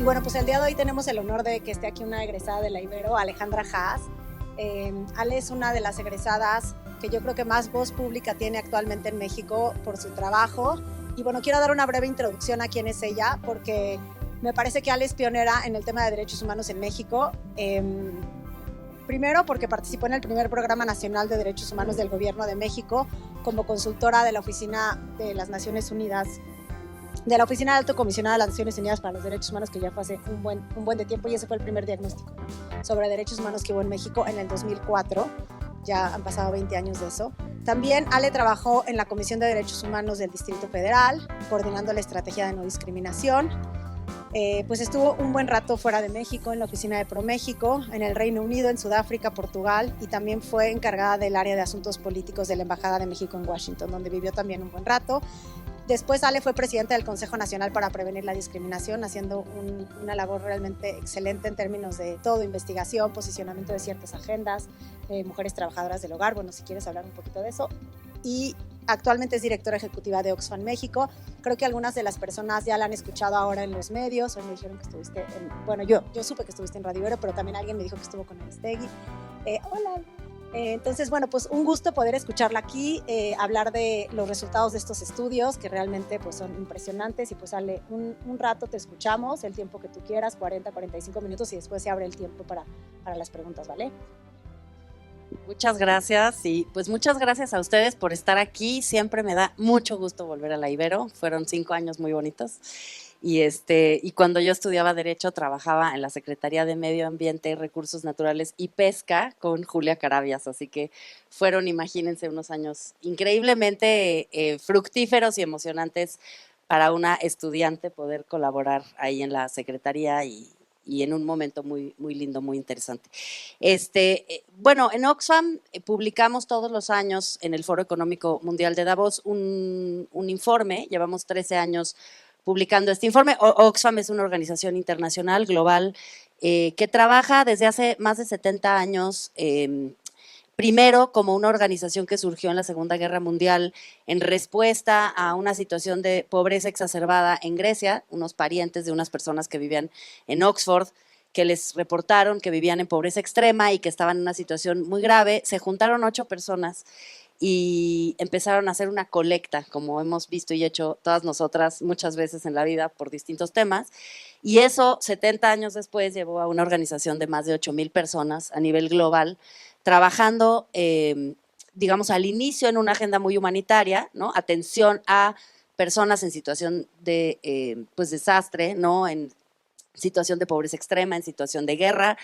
Y bueno, pues el día de hoy tenemos el honor de que esté aquí una egresada de la Ibero, Alejandra Haas. Ale es una de las egresadas que yo creo que más voz pública tiene actualmente en México por su trabajo. Y bueno, quiero dar una breve introducción a quién es ella, porque me parece que Ale es pionera en el tema de derechos humanos en México. Primero, porque participó en el primer Programa Nacional de Derechos Humanos del Gobierno de México como consultora de la Oficina de las Naciones Unidas, de la Oficina de Alto Comisionado de las Naciones Unidas para los Derechos Humanos, que ya fue hace un buen de tiempo, y ese fue el primer diagnóstico sobre derechos humanos que hubo en México en el 2004. Ya han pasado 20 años de eso. También Ale trabajó en la Comisión de Derechos Humanos del Distrito Federal, coordinando la estrategia de no discriminación. Pues estuvo un buen rato fuera de México, en la oficina de ProMéxico, en el Reino Unido, en Sudáfrica, Portugal, y también fue encargada del área de asuntos políticos de la Embajada de México en Washington, donde vivió también un buen rato. Después Ale fue presidenta del Consejo Nacional para Prevenir la Discriminación, haciendo una labor realmente excelente en términos de todo, investigación, posicionamiento de ciertas agendas, mujeres trabajadoras del hogar, bueno, si quieres hablar un poquito de eso. Y actualmente es directora ejecutiva de Oxfam México. Creo que algunas de las personas ya la han escuchado ahora en los medios, hoy me dijeron que estuviste en, bueno, yo supe que estuviste en Radio Ibero, pero también alguien me dijo que estuvo con Aristegui. Hola. Entonces, bueno, pues un gusto poder escucharla aquí, hablar de los resultados de estos estudios, que realmente pues son impresionantes, y pues Ale, un rato te escuchamos, el tiempo que tú quieras, 40, 45 minutos, y después se abre el tiempo para las preguntas, ¿vale? Muchas gracias, y pues muchas gracias a ustedes por estar aquí. Siempre me da mucho gusto volver a la Ibero. Fueron 5 años muy bonitos. Y cuando yo estudiaba Derecho, trabajaba en la Secretaría de Medio Ambiente, Recursos Naturales y Pesca con Julia Carabias. Así que fueron, imagínense, unos años increíblemente fructíferos y emocionantes para una estudiante poder colaborar ahí en la Secretaría y en un momento muy, muy lindo, muy interesante. Bueno, en Oxfam publicamos todos los años en el Foro Económico Mundial de Davos un informe. Llevamos 13 años publicando este informe. Oxfam es una organización internacional, global, que trabaja desde hace más de 70 años, primero como una organización que surgió en la Segunda Guerra Mundial en respuesta a una situación de pobreza exacerbada en Grecia, unos parientes de unas personas que vivían en Oxford, que les reportaron que vivían en pobreza extrema y que estaban en una situación muy grave. Se juntaron 8 personas y empezaron a hacer una colecta, como hemos visto y hecho todas nosotras muchas veces en la vida por distintos temas, y eso 70 años después llevó a una organización de más de 8,000 personas a nivel global, trabajando, digamos, al inicio en una agenda muy humanitaria, ¿no? Atención a personas en situación de pues desastre, ¿no? En situación de pobreza extrema, en situación de guerra,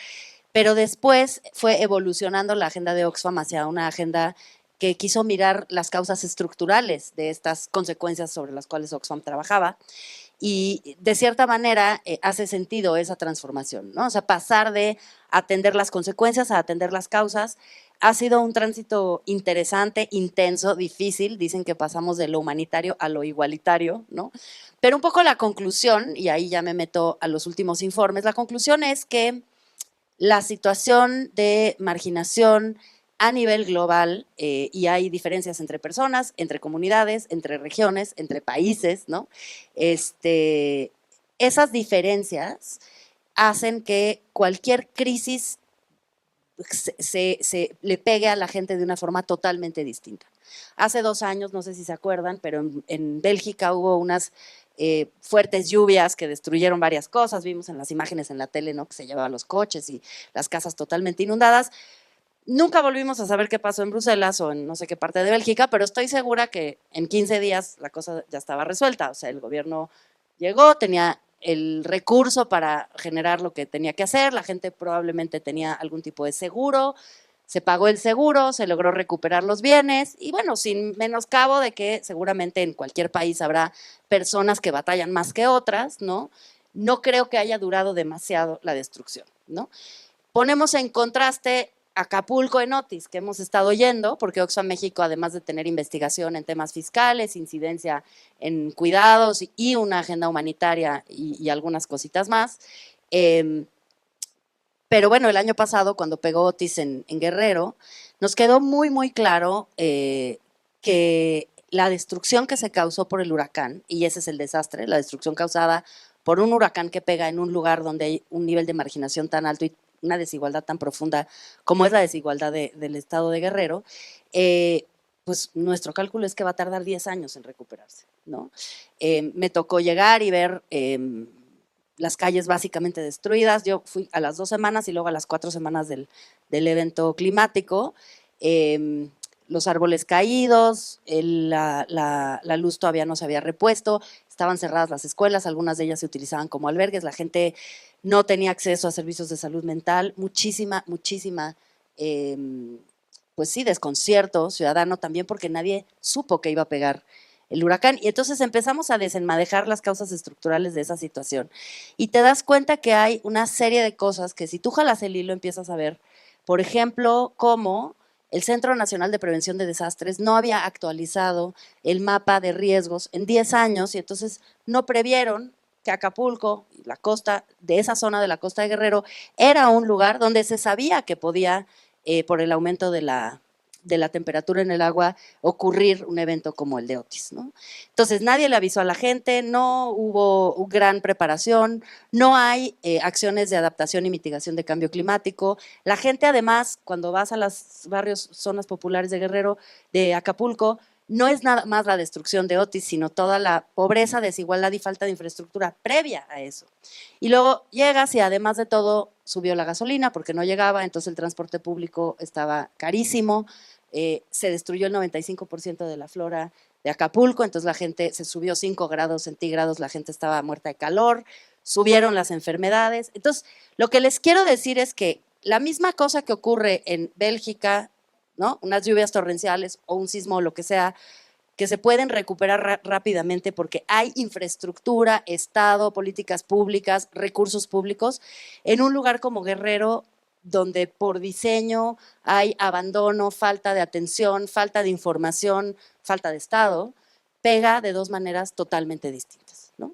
pero después fue evolucionando la agenda de Oxfam hacia una agenda que quiso mirar las causas estructurales de estas consecuencias sobre las cuales Oxfam trabajaba, y de cierta manera hace sentido esa transformación, ¿no? O sea, pasar de atender las consecuencias a atender las causas ha sido un tránsito interesante, intenso, difícil. Dicen que pasamos de lo humanitario a lo igualitario, ¿no? Pero un poco la conclusión, y ahí ya me meto a los últimos informes, la conclusión es que la situación de marginación a nivel global, y hay diferencias entre personas, entre comunidades, entre regiones, entre países, ¿no? Esas diferencias hacen que cualquier crisis se le pegue a la gente de una forma totalmente distinta. Hace 2 años, no sé si se acuerdan, pero en Bélgica hubo unas fuertes lluvias que destruyeron varias cosas. Vimos en las imágenes en la tele, ¿no?, que se llevaban los coches y las casas totalmente inundadas. Nunca volvimos a saber qué pasó en Bruselas o en no sé qué parte de Bélgica, pero estoy segura que en 15 días la cosa ya estaba resuelta. O sea, el gobierno llegó, tenía el recurso para generar lo que tenía que hacer, la gente probablemente tenía algún tipo de seguro, se pagó el seguro, se logró recuperar los bienes, y bueno, sin menoscabo de que seguramente en cualquier país habrá personas que batallan más que otras, ¿no? No creo que haya durado demasiado la destrucción, ¿no? Ponemos en contraste Acapulco en Otis, que hemos estado oyendo, porque Oxfam México, además de tener investigación en temas fiscales, incidencia en cuidados y una agenda humanitaria y algunas cositas más, pero bueno, el año pasado, cuando pegó Otis en Guerrero, nos quedó muy, muy claro que la destrucción que se causó por el huracán, y ese es el desastre, la destrucción causada por un huracán que pega en un lugar donde hay un nivel de marginación tan alto y una desigualdad tan profunda como es la desigualdad del estado de Guerrero, pues nuestro cálculo es que va a tardar 10 años en recuperarse, ¿no? Me tocó llegar y ver las calles básicamente destruidas. Yo fui a las 2 semanas y luego a las 4 semanas del evento climático. Los árboles caídos, la luz todavía no se había repuesto, estaban cerradas las escuelas, algunas de ellas se utilizaban como albergues, la gente no tenía acceso a servicios de salud mental, muchísima, pues sí, desconcierto ciudadano también porque nadie supo que iba a pegar el huracán. Y entonces empezamos a desenmadejar las causas estructurales de esa situación. Y te das cuenta que hay una serie de cosas que si tú jalas el hilo empiezas a ver, por ejemplo, cómo el Centro Nacional de Prevención de Desastres no había actualizado el mapa de riesgos en 10 años y entonces no previeron que Acapulco, la costa de esa zona de la costa de Guerrero, era un lugar donde se sabía que podía, por el aumento de la temperatura en el agua, ocurrir un evento como el de Otis, ¿no? Entonces nadie le avisó a la gente, no hubo gran preparación, no hay acciones de adaptación y mitigación de cambio climático. La gente además, cuando vas a los barrios, zonas populares de Guerrero, de Acapulco, no es nada más la destrucción de Otis, sino toda la pobreza, desigualdad y falta de infraestructura previa a eso. Y luego llegas y además de todo subió la gasolina porque no llegaba, entonces el transporte público estaba carísimo, se destruyó el 95% de la flora de Acapulco, entonces la gente se subió 5 grados centígrados, la gente estaba muerta de calor, subieron las enfermedades. Entonces, lo que les quiero decir es que la misma cosa que ocurre en Bélgica, ¿no? Unas lluvias torrenciales o un sismo o lo que sea, que se pueden recuperar rápidamente porque hay infraestructura, Estado, políticas públicas, recursos públicos, en un lugar como Guerrero, donde por diseño hay abandono, falta de atención, falta de información, falta de Estado, pega de dos maneras totalmente distintas, ¿no?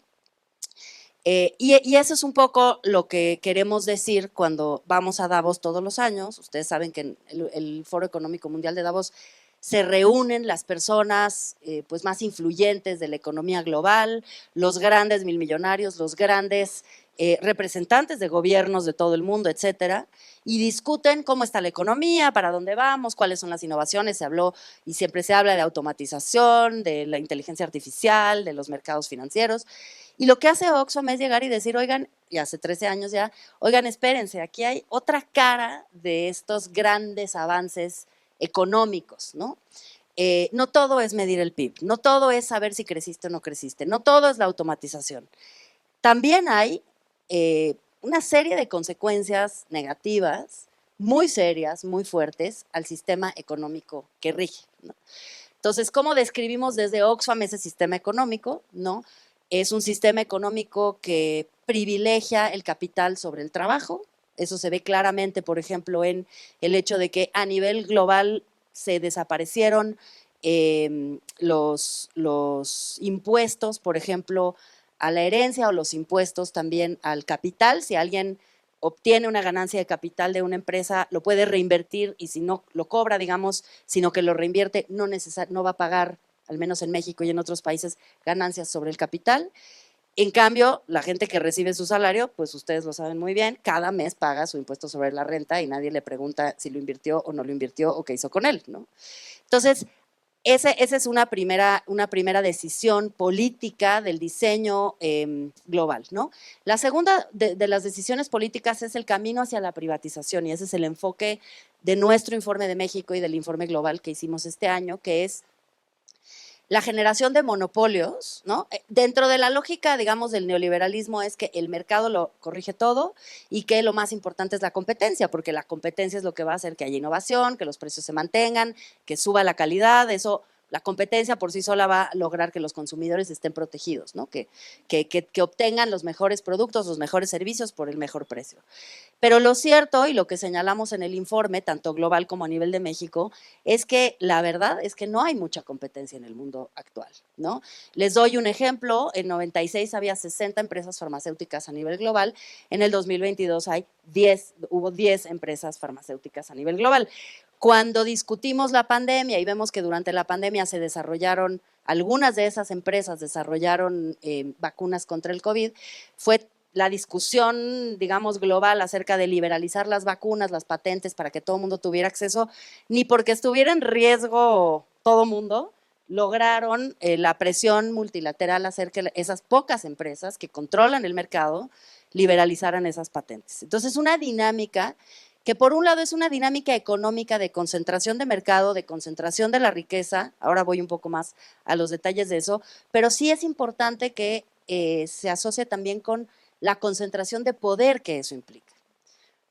Y eso es un poco lo que queremos decir cuando vamos a Davos todos los años. Ustedes saben que en el Foro Económico Mundial de Davos se reúnen las personas pues más influyentes de la economía global, los grandes milmillonarios, los grandes representantes de gobiernos de todo el mundo, etcétera, y discuten cómo está la economía, para dónde vamos, cuáles son las innovaciones. Se habló y siempre se habla de automatización, de la inteligencia artificial, de los mercados financieros. Y lo que hace Oxfam es llegar y decir, oigan, y hace 13 años ya, oigan, espérense, aquí hay otra cara de estos grandes avances económicos, ¿no? No todo es medir el PIB, no todo es saber si creciste o no creciste, no todo es la automatización. También hay una serie de consecuencias negativas, muy serias, muy fuertes, al sistema económico que rige, ¿no? Entonces, ¿cómo describimos desde Oxfam ese sistema económico, no? Es un sistema económico que privilegia el capital sobre el trabajo. Eso se ve claramente, por ejemplo, en el hecho de que a nivel global se desaparecieron los impuestos, por ejemplo, a la herencia o los impuestos también al capital. Si alguien obtiene una ganancia de capital de una empresa, lo puede reinvertir y si no lo cobra, digamos, sino que lo reinvierte, no va a pagar, al menos en México y en otros países, ganancias sobre el capital. En cambio, la gente que recibe su salario, pues ustedes lo saben muy bien, cada mes paga su impuesto sobre la renta y nadie le pregunta si lo invirtió o no lo invirtió o qué hizo con él, ¿no? Entonces, esa es una primera decisión política del diseño global, ¿no? La segunda de las decisiones políticas es el camino hacia la privatización y ese es el enfoque de nuestro informe de México y del informe global que hicimos este año, que es la generación de monopolios, ¿no? Dentro de la lógica, digamos, del neoliberalismo es que el mercado lo corrige todo y que lo más importante es la competencia, porque la competencia es lo que va a hacer que haya innovación, que los precios se mantengan, que suba la calidad, eso. La competencia por sí sola va a lograr que los consumidores estén protegidos, ¿no? Que obtengan los mejores productos, los mejores servicios por el mejor precio. Pero lo cierto, y lo que señalamos en el informe, tanto global como a nivel de México, es que la verdad es que no hay mucha competencia en el mundo actual, ¿no? Les doy un ejemplo, en 96 había 60 empresas farmacéuticas a nivel global, en el 2022 hubo 10 empresas farmacéuticas a nivel global. Cuando discutimos la pandemia y vemos que durante la pandemia se desarrollaron, algunas de esas empresas desarrollaron vacunas contra el COVID, fue la discusión, digamos, global acerca de liberalizar las vacunas, las patentes para que todo el mundo tuviera acceso, ni porque estuviera en riesgo todo el mundo, lograron la presión multilateral hacer que esas pocas empresas que controlan el mercado liberalizaran esas patentes. Entonces, una dinámica que por un lado es una dinámica económica de concentración de mercado, de concentración de la riqueza, ahora voy un poco más a los detalles de eso, pero sí es importante que se asocie también con la concentración de poder que eso implica.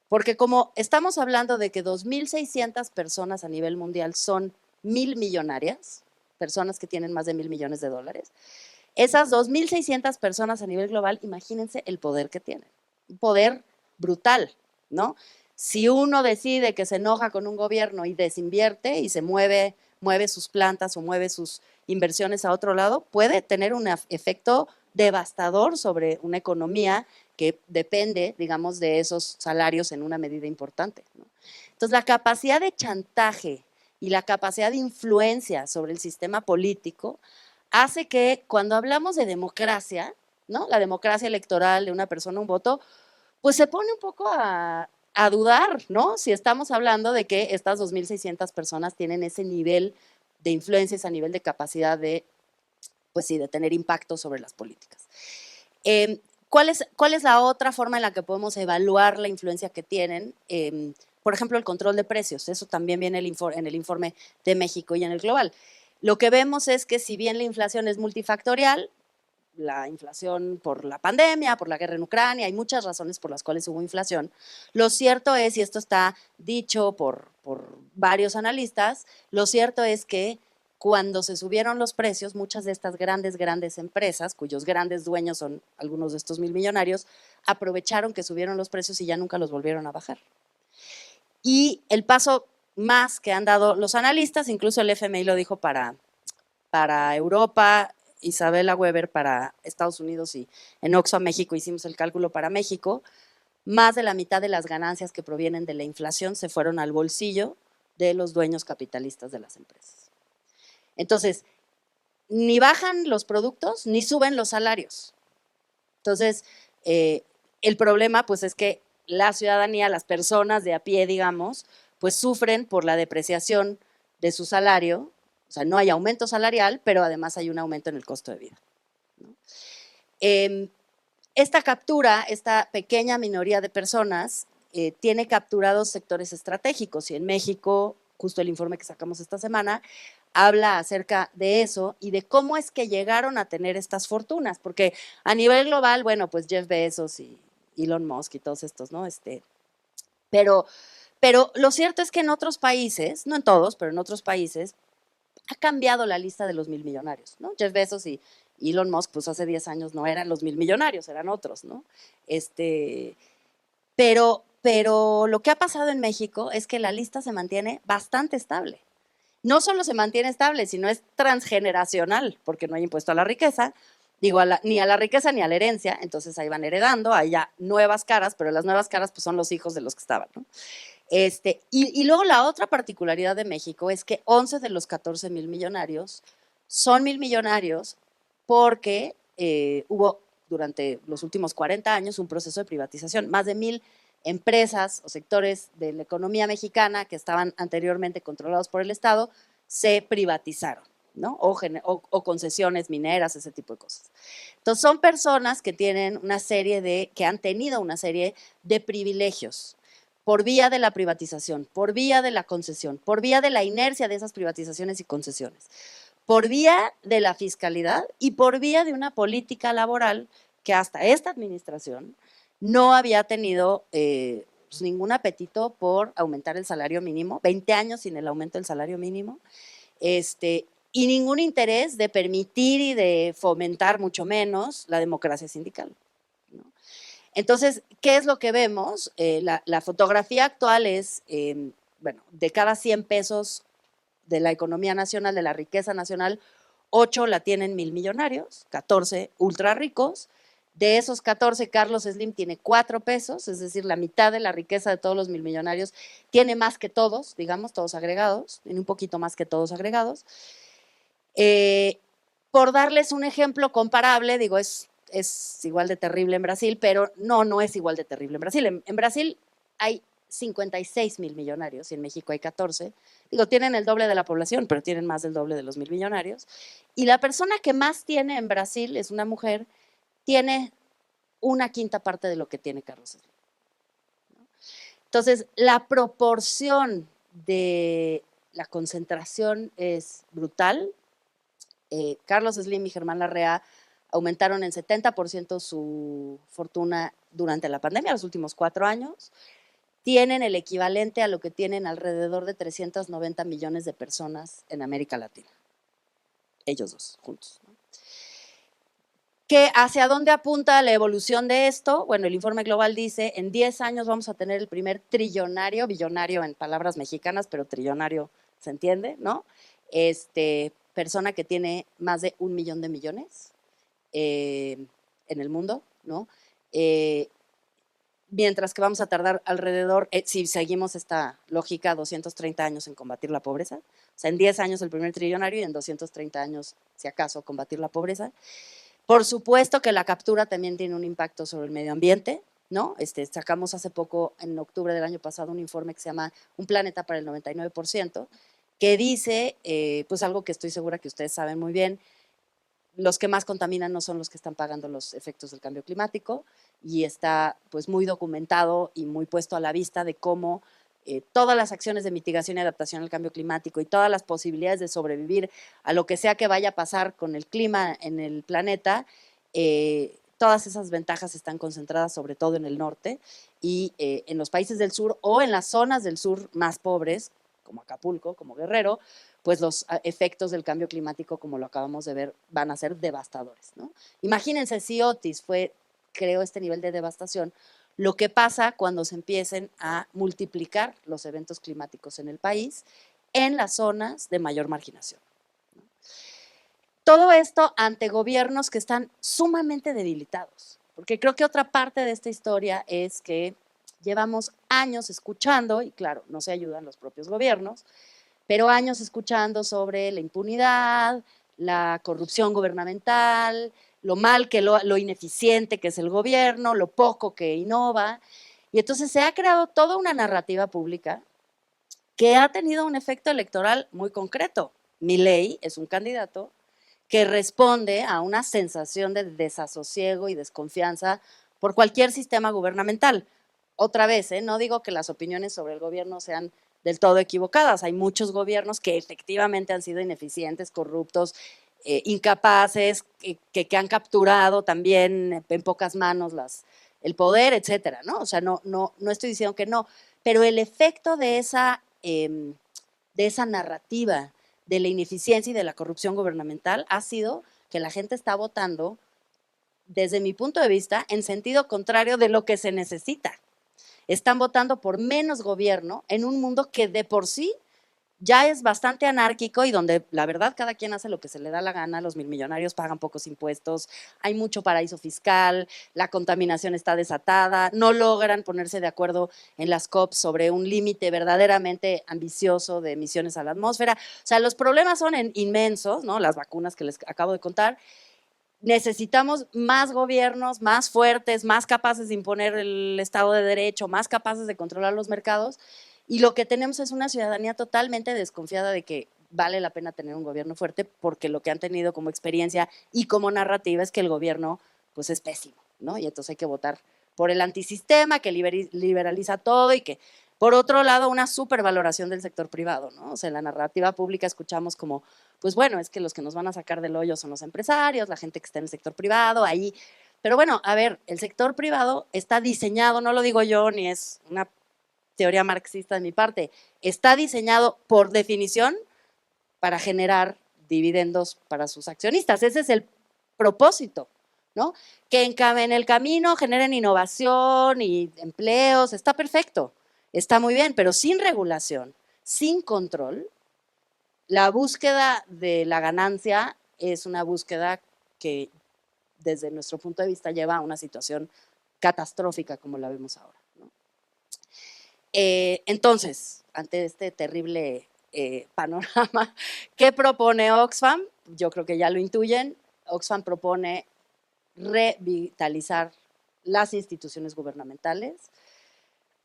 Porque como estamos hablando de que 2.600 personas a nivel mundial son 1.000 millonarias, personas que tienen más de 1.000 millones de dólares, esas 2.600 personas a nivel global, imagínense el poder que tienen, un poder brutal, ¿no? Si uno decide que se enoja con un gobierno y desinvierte y se mueve sus plantas o mueve sus inversiones a otro lado, puede tener un efecto devastador sobre una economía que depende, digamos, de esos salarios en una medida importante, ¿no? Entonces, la capacidad de chantaje y la capacidad de influencia sobre el sistema político hace que cuando hablamos de democracia, ¿no? La democracia electoral de una persona, un voto, pues se pone un poco a dudar, ¿no? Si estamos hablando de que estas 2.600 personas tienen ese nivel de influencia, ese nivel de capacidad de, pues sí, de tener impacto sobre las políticas. ¿Cuál es la otra forma en la que podemos evaluar la influencia que tienen? Por ejemplo, el control de precios. Eso también viene en el informe de México y en el global. Lo que vemos es que si bien la inflación es multifactorial, la inflación por la pandemia, por la guerra en Ucrania, hay muchas razones por las cuales hubo inflación. Lo cierto es, y esto está dicho por varios analistas, lo cierto es que cuando se subieron los precios, muchas de estas grandes empresas, cuyos grandes dueños son algunos de estos 1.000 millonarios, aprovecharon que subieron los precios y ya nunca los volvieron a bajar. Y el paso más que han dado los analistas, incluso el FMI lo dijo para Europa, Isabela Weber para Estados Unidos y en Oxfam México hicimos el cálculo para México, más de la mitad de las ganancias que provienen de la inflación se fueron al bolsillo de los dueños capitalistas de las empresas. Entonces, ni bajan los productos ni suben los salarios. Entonces, el problema pues es que la ciudadanía, las personas de a pie, digamos, pues sufren por la depreciación de su salario. O sea, no hay aumento salarial, pero además hay un aumento en el costo de vida, ¿no? Esta pequeña minoría de personas tiene capturados sectores estratégicos y en México, justo el informe que sacamos esta semana, habla acerca de eso y de cómo es que llegaron a tener estas fortunas, porque a nivel global, bueno, pues Jeff Bezos y Elon Musk y todos estos, ¿no? Pero lo cierto es que en otros países, no en todos, pero en otros países, ha cambiado la lista de los 1.000 millonarios, ¿no? Jeff Bezos y Elon Musk, pues hace 10 años no eran los 1.000 millonarios, eran otros, ¿no? Pero lo que ha pasado en México es que la lista se mantiene bastante estable. No solo se mantiene estable, sino es transgeneracional, porque no hay impuesto a la riqueza, digo, ni a la riqueza ni a la herencia, entonces ahí van heredando, hay ya nuevas caras, pero las nuevas caras pues son los hijos de los que estaban, ¿no? Y luego la otra particularidad de México es que 11 de los 14.000 millonarios son 1.000 millonarios porque hubo durante los últimos 40 años un proceso de privatización. Más de 1.000 empresas o sectores de la economía mexicana que estaban anteriormente controlados por el Estado se privatizaron, ¿no? O concesiones mineras, ese tipo de cosas. Entonces son personas que tienen que han tenido una serie de privilegios por vía de la privatización, por vía de la concesión, por vía de la inercia de esas privatizaciones y concesiones, por vía de la fiscalidad y por vía de una política laboral que hasta esta administración no había tenido pues, ningún apetito por aumentar el salario mínimo, 20 años sin el aumento del salario mínimo, y ningún interés de permitir y de fomentar mucho menos la democracia sindical, ¿no? Entonces, ¿qué es lo que vemos? La fotografía actual es, bueno, de cada 100 pesos de la economía nacional, de la riqueza nacional, 8 la tienen 1.000 millonarios, 14 ultra ricos, De esos 14, Carlos Slim tiene 4 pesos, es decir, la mitad de la riqueza de todos los milmillonarios. Tiene más que todos, digamos, todos agregados, tiene un poquito más que todos agregados. Por darles un ejemplo comparable, digo, es igual de terrible en Brasil, pero no es igual de terrible en Brasil. En Brasil hay 56 mil millonarios y en México hay 14. Digo, tienen el doble de la población, pero tienen más del doble de los milmillonarios. Y la persona que más tiene en Brasil es una mujer, tiene una quinta parte de lo que tiene Carlos Slim. Entonces, la proporción de la concentración es brutal. Carlos Slim y Germán Larrea aumentaron en 70% su fortuna durante la pandemia, los últimos 4 años. Tienen el equivalente a lo que tienen alrededor de 390 millones de personas en América Latina. Ellos dos, juntos, ¿no? ¿Hacia dónde apunta la evolución de esto? Bueno, el informe global dice, en 10 años vamos a tener el primer trillonario, billonario en palabras mexicanas, pero trillonario se entiende, ¿no? Persona que tiene más de 1 millón de millones en el mundo, ¿no? Mientras que vamos a tardar alrededor, si seguimos esta lógica, 230 años en combatir la pobreza. O sea, en 10 años el primer trillonario y en 230 años, si acaso, combatir la pobreza. Por supuesto que la captura también tiene un impacto sobre el medio ambiente, ¿no? Sacamos hace poco, en octubre del año pasado, un informe que se llama Un planeta para el 99%, que dice, pues algo que estoy segura que ustedes saben muy bien, los que más contaminan no son los que están pagando los efectos del cambio climático, y está pues muy documentado y muy puesto a la vista de cómo todas las acciones de mitigación y adaptación al cambio climático y todas las posibilidades de sobrevivir a lo que sea que vaya a pasar con el clima en el planeta, todas esas ventajas están concentradas sobre todo en el norte y en los países del sur o en las zonas del sur más pobres, como Acapulco, como Guerrero, pues los efectos del cambio climático, como lo acabamos de ver, van a ser devastadores, ¿no? Imagínense si Otis creó este nivel de devastación, lo que pasa cuando se empiecen a multiplicar los eventos climáticos en el país en las zonas de mayor marginación. Todo esto ante gobiernos que están sumamente debilitados, porque creo que otra parte de esta historia es que llevamos años escuchando, y claro, no se ayudan los propios gobiernos, pero años escuchando sobre la impunidad, la corrupción gubernamental, lo mal que lo ineficiente que es el gobierno, lo poco que innova. Y entonces se ha creado toda una narrativa pública que ha tenido un efecto electoral muy concreto. Milei es un candidato que responde a una sensación de desasosiego y desconfianza por cualquier sistema gubernamental. Otra vez, no digo que las opiniones sobre el gobierno sean del todo equivocadas. Hay muchos gobiernos que efectivamente han sido ineficientes, corruptos, incapaces, que han capturado también en pocas manos el poder, etcétera, ¿no? O sea, no estoy diciendo que no, pero el efecto de esa narrativa de la ineficiencia y de la corrupción gubernamental ha sido que la gente está votando, desde mi punto de vista, en sentido contrario de lo que se necesita. Están votando por menos gobierno en un mundo que de por sí ya es bastante anárquico y donde la verdad cada quien hace lo que se le da la gana, los milmillonarios pagan pocos impuestos, hay mucho paraíso fiscal, la contaminación está desatada, no logran ponerse de acuerdo en las COP sobre un límite verdaderamente ambicioso de emisiones a la atmósfera. O sea, los problemas son inmensos, ¿no? Las vacunas que les acabo de contar. Necesitamos más gobiernos, más fuertes, más capaces de imponer el Estado de Derecho, más capaces de controlar los mercados. Y lo que tenemos es una ciudadanía totalmente desconfiada de que vale la pena tener un gobierno fuerte, porque lo que han tenido como experiencia y como narrativa es que el gobierno pues es pésimo, ¿no? Y entonces hay que votar por el antisistema que liberaliza todo y que, por otro lado, una supervaloración del sector privado, ¿no? O sea, en la narrativa pública escuchamos como, pues bueno, es que los que nos van a sacar del hoyo son los empresarios, la gente que está en el sector privado, ahí. Pero bueno, a ver, el sector privado está diseñado, no lo digo yo, ni es una teoría marxista de mi parte, está diseñado por definición para generar dividendos para sus accionistas. Ese es el propósito, ¿no? Que en el camino generen innovación y empleos, está perfecto, está muy bien, pero sin regulación, sin control, la búsqueda de la ganancia es una búsqueda que desde nuestro punto de vista lleva a una situación catastrófica como la vemos ahora, ¿no? Entonces, ante este terrible panorama, ¿qué propone Oxfam? Yo creo que ya lo intuyen. Oxfam propone revitalizar las instituciones gubernamentales,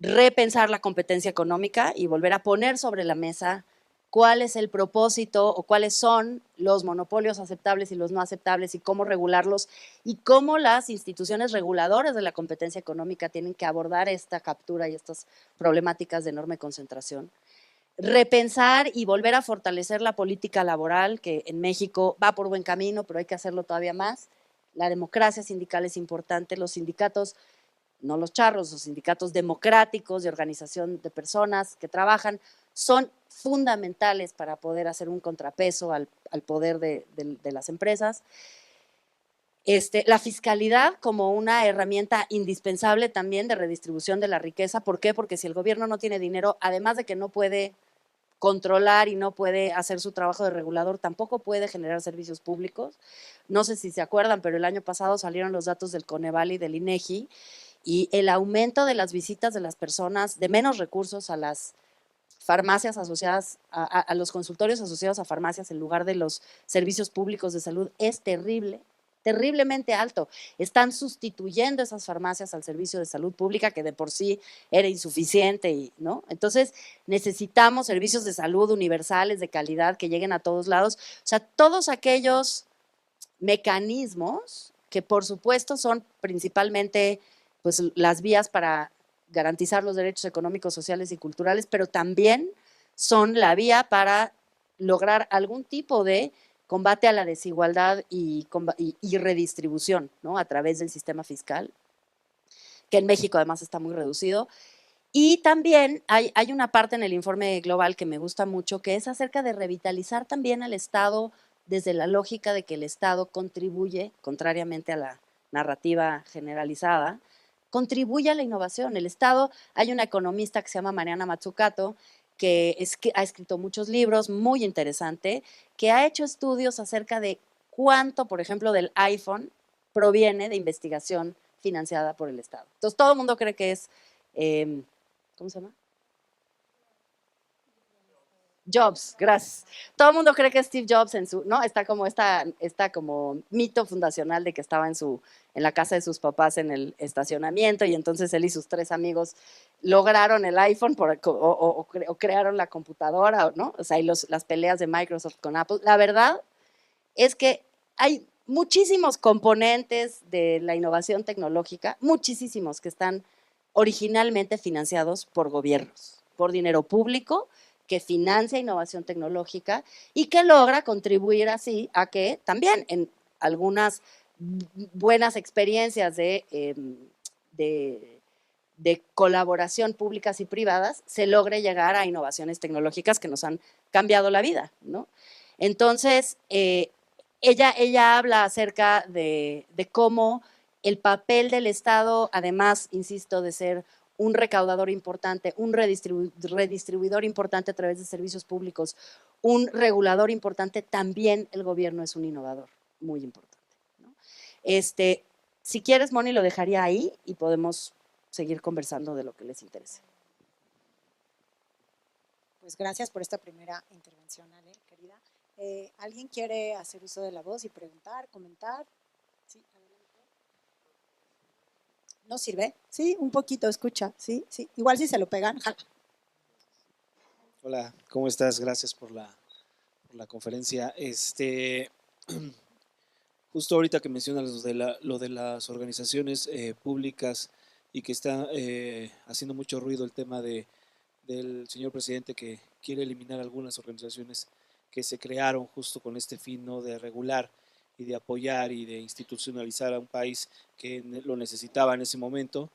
repensar la competencia económica y volver a poner sobre la mesa cuál es el propósito o cuáles son los monopolios aceptables y los no aceptables y cómo regularlos y cómo las instituciones reguladoras de la competencia económica tienen que abordar esta captura y estas problemáticas de enorme concentración. Repensar y volver a fortalecer la política laboral, que en México va por buen camino, pero hay que hacerlo todavía más. La democracia sindical es importante, los sindicatos, no los charros, los sindicatos democráticos de organización de personas que trabajan, son fundamentales para poder hacer un contrapeso al poder de las empresas. La fiscalidad como una herramienta indispensable también de redistribución de la riqueza. ¿Por qué? Porque si el gobierno no tiene dinero, además de que no puede controlar y no puede hacer su trabajo de regulador, tampoco puede generar servicios públicos. No sé si se acuerdan, pero el año pasado salieron los datos del Coneval y del INEGI, y el aumento de las visitas de las personas de menos recursos a las farmacias asociadas, a los consultorios asociados a farmacias en lugar de los servicios públicos de salud es terrible, terriblemente alto. Están sustituyendo esas farmacias al servicio de salud pública que de por sí era insuficiente, ¿no? Entonces necesitamos servicios de salud universales, de calidad, que lleguen a todos lados. O sea, todos aquellos mecanismos que por supuesto son principalmente pues, las vías para garantizar los derechos económicos, sociales y culturales, pero también son la vía para lograr algún tipo de combate a la desigualdad y redistribución, ¿no? A través del sistema fiscal, que en México además está muy reducido. Y también hay una parte en el informe global que me gusta mucho, que es acerca de revitalizar también al Estado desde la lógica de que el Estado contribuye, contrariamente a la narrativa generalizada, contribuye a la innovación. El Estado, hay una economista que se llama Mariana Mazzucato, que ha escrito muchos libros, muy interesante, que ha hecho estudios acerca de cuánto, por ejemplo, del iPhone proviene de investigación financiada por el Estado. Entonces, todo el mundo cree que es, ¿cómo se llama? Jobs, gracias. Todo el mundo cree que Steve Jobs ¿no? Está como mito fundacional de que estaba en la casa de sus papás en el estacionamiento y entonces él y sus 3 amigos lograron el iPhone o crearon la computadora, ¿no? O sea, y las peleas de Microsoft con Apple. La verdad es que hay muchísimos componentes de la innovación tecnológica, muchísimos que están originalmente financiados por gobiernos, por dinero público, que financia innovación tecnológica y que logra contribuir así a que también en algunas buenas experiencias de colaboración públicas y privadas se logre llegar a innovaciones tecnológicas que nos han cambiado la vida, ¿no? Entonces, ella habla acerca de cómo el papel del Estado, además, insisto, de ser un recaudador importante, un redistribuidor importante a través de servicios públicos, un regulador importante, también el gobierno es un innovador muy importante, ¿no? Si quieres, Moni, lo dejaría ahí y podemos seguir conversando de lo que les interese. Pues gracias por esta primera intervención, Ale, querida. ¿Alguien quiere hacer uso de la voz y preguntar, comentar? Sí, adelante. ¿No sirve? Sí, un poquito, escucha. Sí, sí. Igual si se lo pegan. Hola, ¿cómo estás? Gracias por la conferencia. Justo ahorita que mencionas lo de las organizaciones públicas y que está haciendo mucho ruido el tema del señor presidente que quiere eliminar algunas organizaciones que se crearon justo con este fin, ¿no? De regular y de apoyar y de institucionalizar a un país que lo necesitaba en ese momento.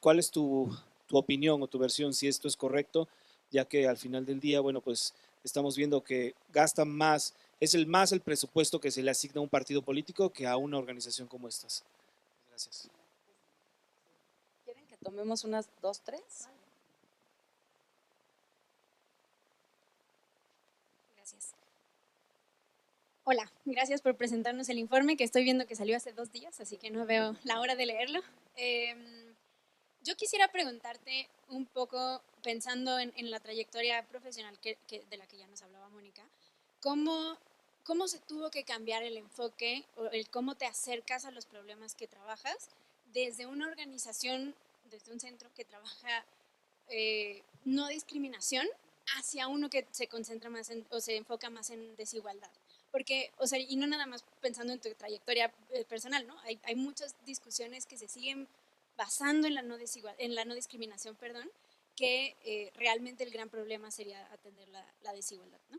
¿Cuál es tu opinión o tu versión si esto es correcto? Ya que al final del día, bueno, pues estamos viendo que gastan más, es más el presupuesto que se le asigna a un partido político que a una organización como estas. Gracias. ¿Quieren que tomemos unas 2, 3? Gracias. Hola, gracias por presentarnos el informe que estoy viendo que salió hace 2 días, así que no veo la hora de leerlo. Yo quisiera preguntarte un poco, pensando en la trayectoria profesional de la que ya nos hablaba Mónica, ¿cómo se tuvo que cambiar el enfoque o el cómo te acercas a los problemas que trabajas desde una organización, desde un centro que trabaja no discriminación hacia uno que se concentra más o se enfoca más en desigualdad? Porque, o sea, y no nada más pensando en tu trayectoria personal, ¿no? Hay muchas discusiones que se siguen basando en la no discriminación, perdón, que realmente el gran problema sería atender la desigualdad, ¿no?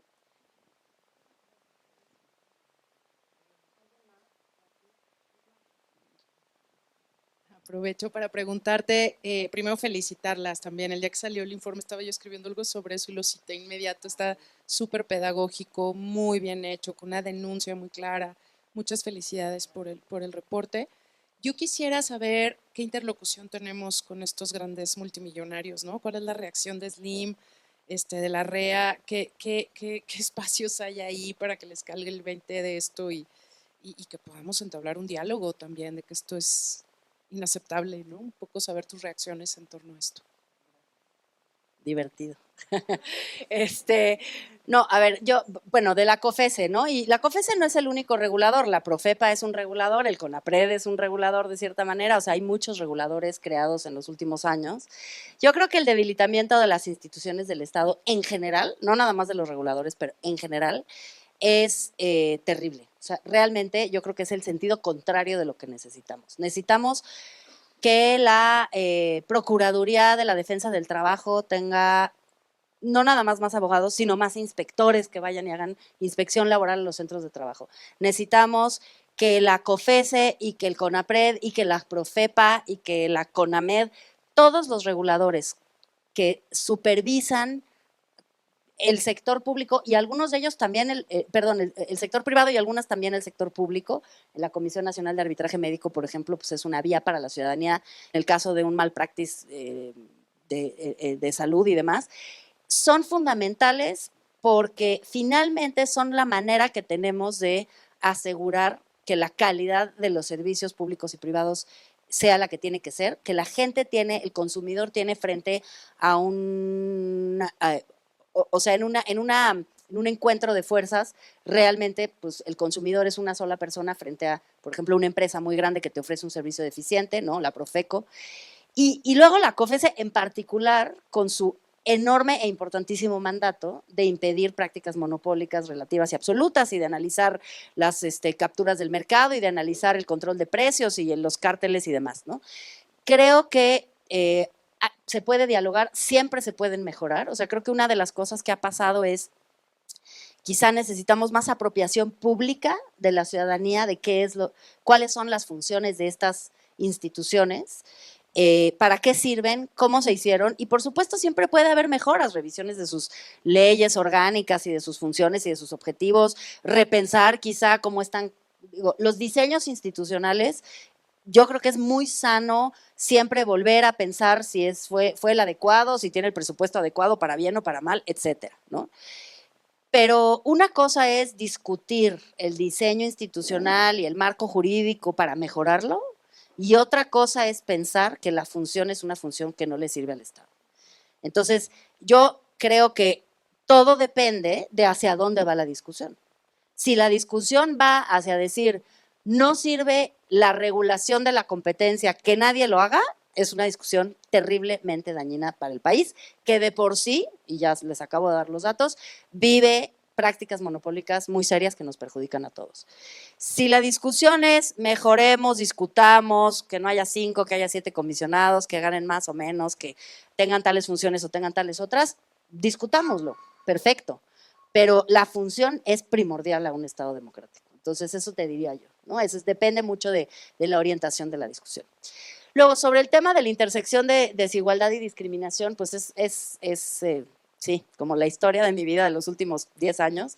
Aprovecho para preguntarte, primero felicitarlas también. El día que salió el informe estaba yo escribiendo algo sobre eso y lo cité inmediato. Está súper pedagógico, muy bien hecho, con una denuncia muy clara. Muchas felicidades por el reporte. Yo quisiera saber qué interlocución tenemos con estos grandes multimillonarios, ¿no? ¿Cuál es la reacción de Slim, de la REA? ¿Qué espacios hay ahí para que les calgue el 20 de esto y que podamos entablar un diálogo también de que esto es inaceptable, ¿no? Un poco saber tus reacciones en torno a esto. Divertido. No, a ver, bueno, de la COFESE, ¿no? Y la COFESE no es el único regulador, la Profepa es un regulador, el CONAPRED es un regulador de cierta manera, o sea, hay muchos reguladores creados en los últimos años. Yo creo que el debilitamiento de las instituciones del Estado en general, no nada más de los reguladores, pero en general, es terrible. O sea, realmente yo creo que es el sentido contrario de lo que necesitamos. Necesitamos que la Procuraduría de la Defensa del Trabajo tenga no nada más abogados, sino más inspectores que vayan y hagan inspección laboral en los centros de trabajo. Necesitamos que la COFESE y que el CONAPRED y que la Profepa y que la CONAMED, todos los reguladores que supervisan el sector público y algunos de ellos también, el sector privado y algunas también el sector público. La Comisión Nacional de Arbitraje Médico, por ejemplo, pues es una vía para la ciudadanía en el caso de un malpractice de salud y demás. Son fundamentales porque finalmente son la manera que tenemos de asegurar que la calidad de los servicios públicos y privados sea la que tiene que ser, que la gente tiene, el consumidor tiene frente a o sea, en un encuentro de fuerzas, realmente pues, el consumidor es una sola persona frente a, por ejemplo, una empresa muy grande que te ofrece un servicio deficiente, ¿no? La Profeco. Y luego la COFESE en particular, con su enorme e importantísimo mandato de impedir prácticas monopólicas relativas y absolutas y de analizar las capturas del mercado y de analizar el control de precios y los cárteles y demás, ¿no? Creo que se puede dialogar, siempre se pueden mejorar. O sea, creo que una de las cosas que ha pasado es quizá necesitamos más apropiación pública de la ciudadanía de cuáles son las funciones de estas instituciones, para qué sirven, cómo se hicieron y por supuesto siempre puede haber mejoras, revisiones de sus leyes orgánicas y de sus funciones y de sus objetivos, repensar quizá cómo están los diseños institucionales. Yo creo que es muy sano siempre volver a pensar si fue el adecuado, si tiene el presupuesto adecuado para bien o para mal, etcétera, ¿no? Pero una cosa es discutir el diseño institucional y el marco jurídico para mejorarlo, y otra cosa es pensar que la función es una función que no le sirve al Estado. Entonces, yo creo que todo depende de hacia dónde va la discusión. Si la discusión va hacia decir, no sirve la regulación de la competencia, que nadie lo haga, es una discusión terriblemente dañina para el país, que de por sí, y ya les acabo de dar los datos, vive prácticas monopólicas muy serias que nos perjudican a todos. Si la discusión es mejoremos, discutamos, que no haya 5, que haya 7 comisionados, que ganen más o menos, que tengan tales funciones o tengan tales otras, discutámoslo, perfecto. Pero la función es primordial a un Estado democrático. Entonces, eso te diría yo, ¿no? Eso depende mucho de la orientación de la discusión. Luego, sobre el tema de la intersección de desigualdad y discriminación, pues sí, como la historia de mi vida de los últimos 10 años,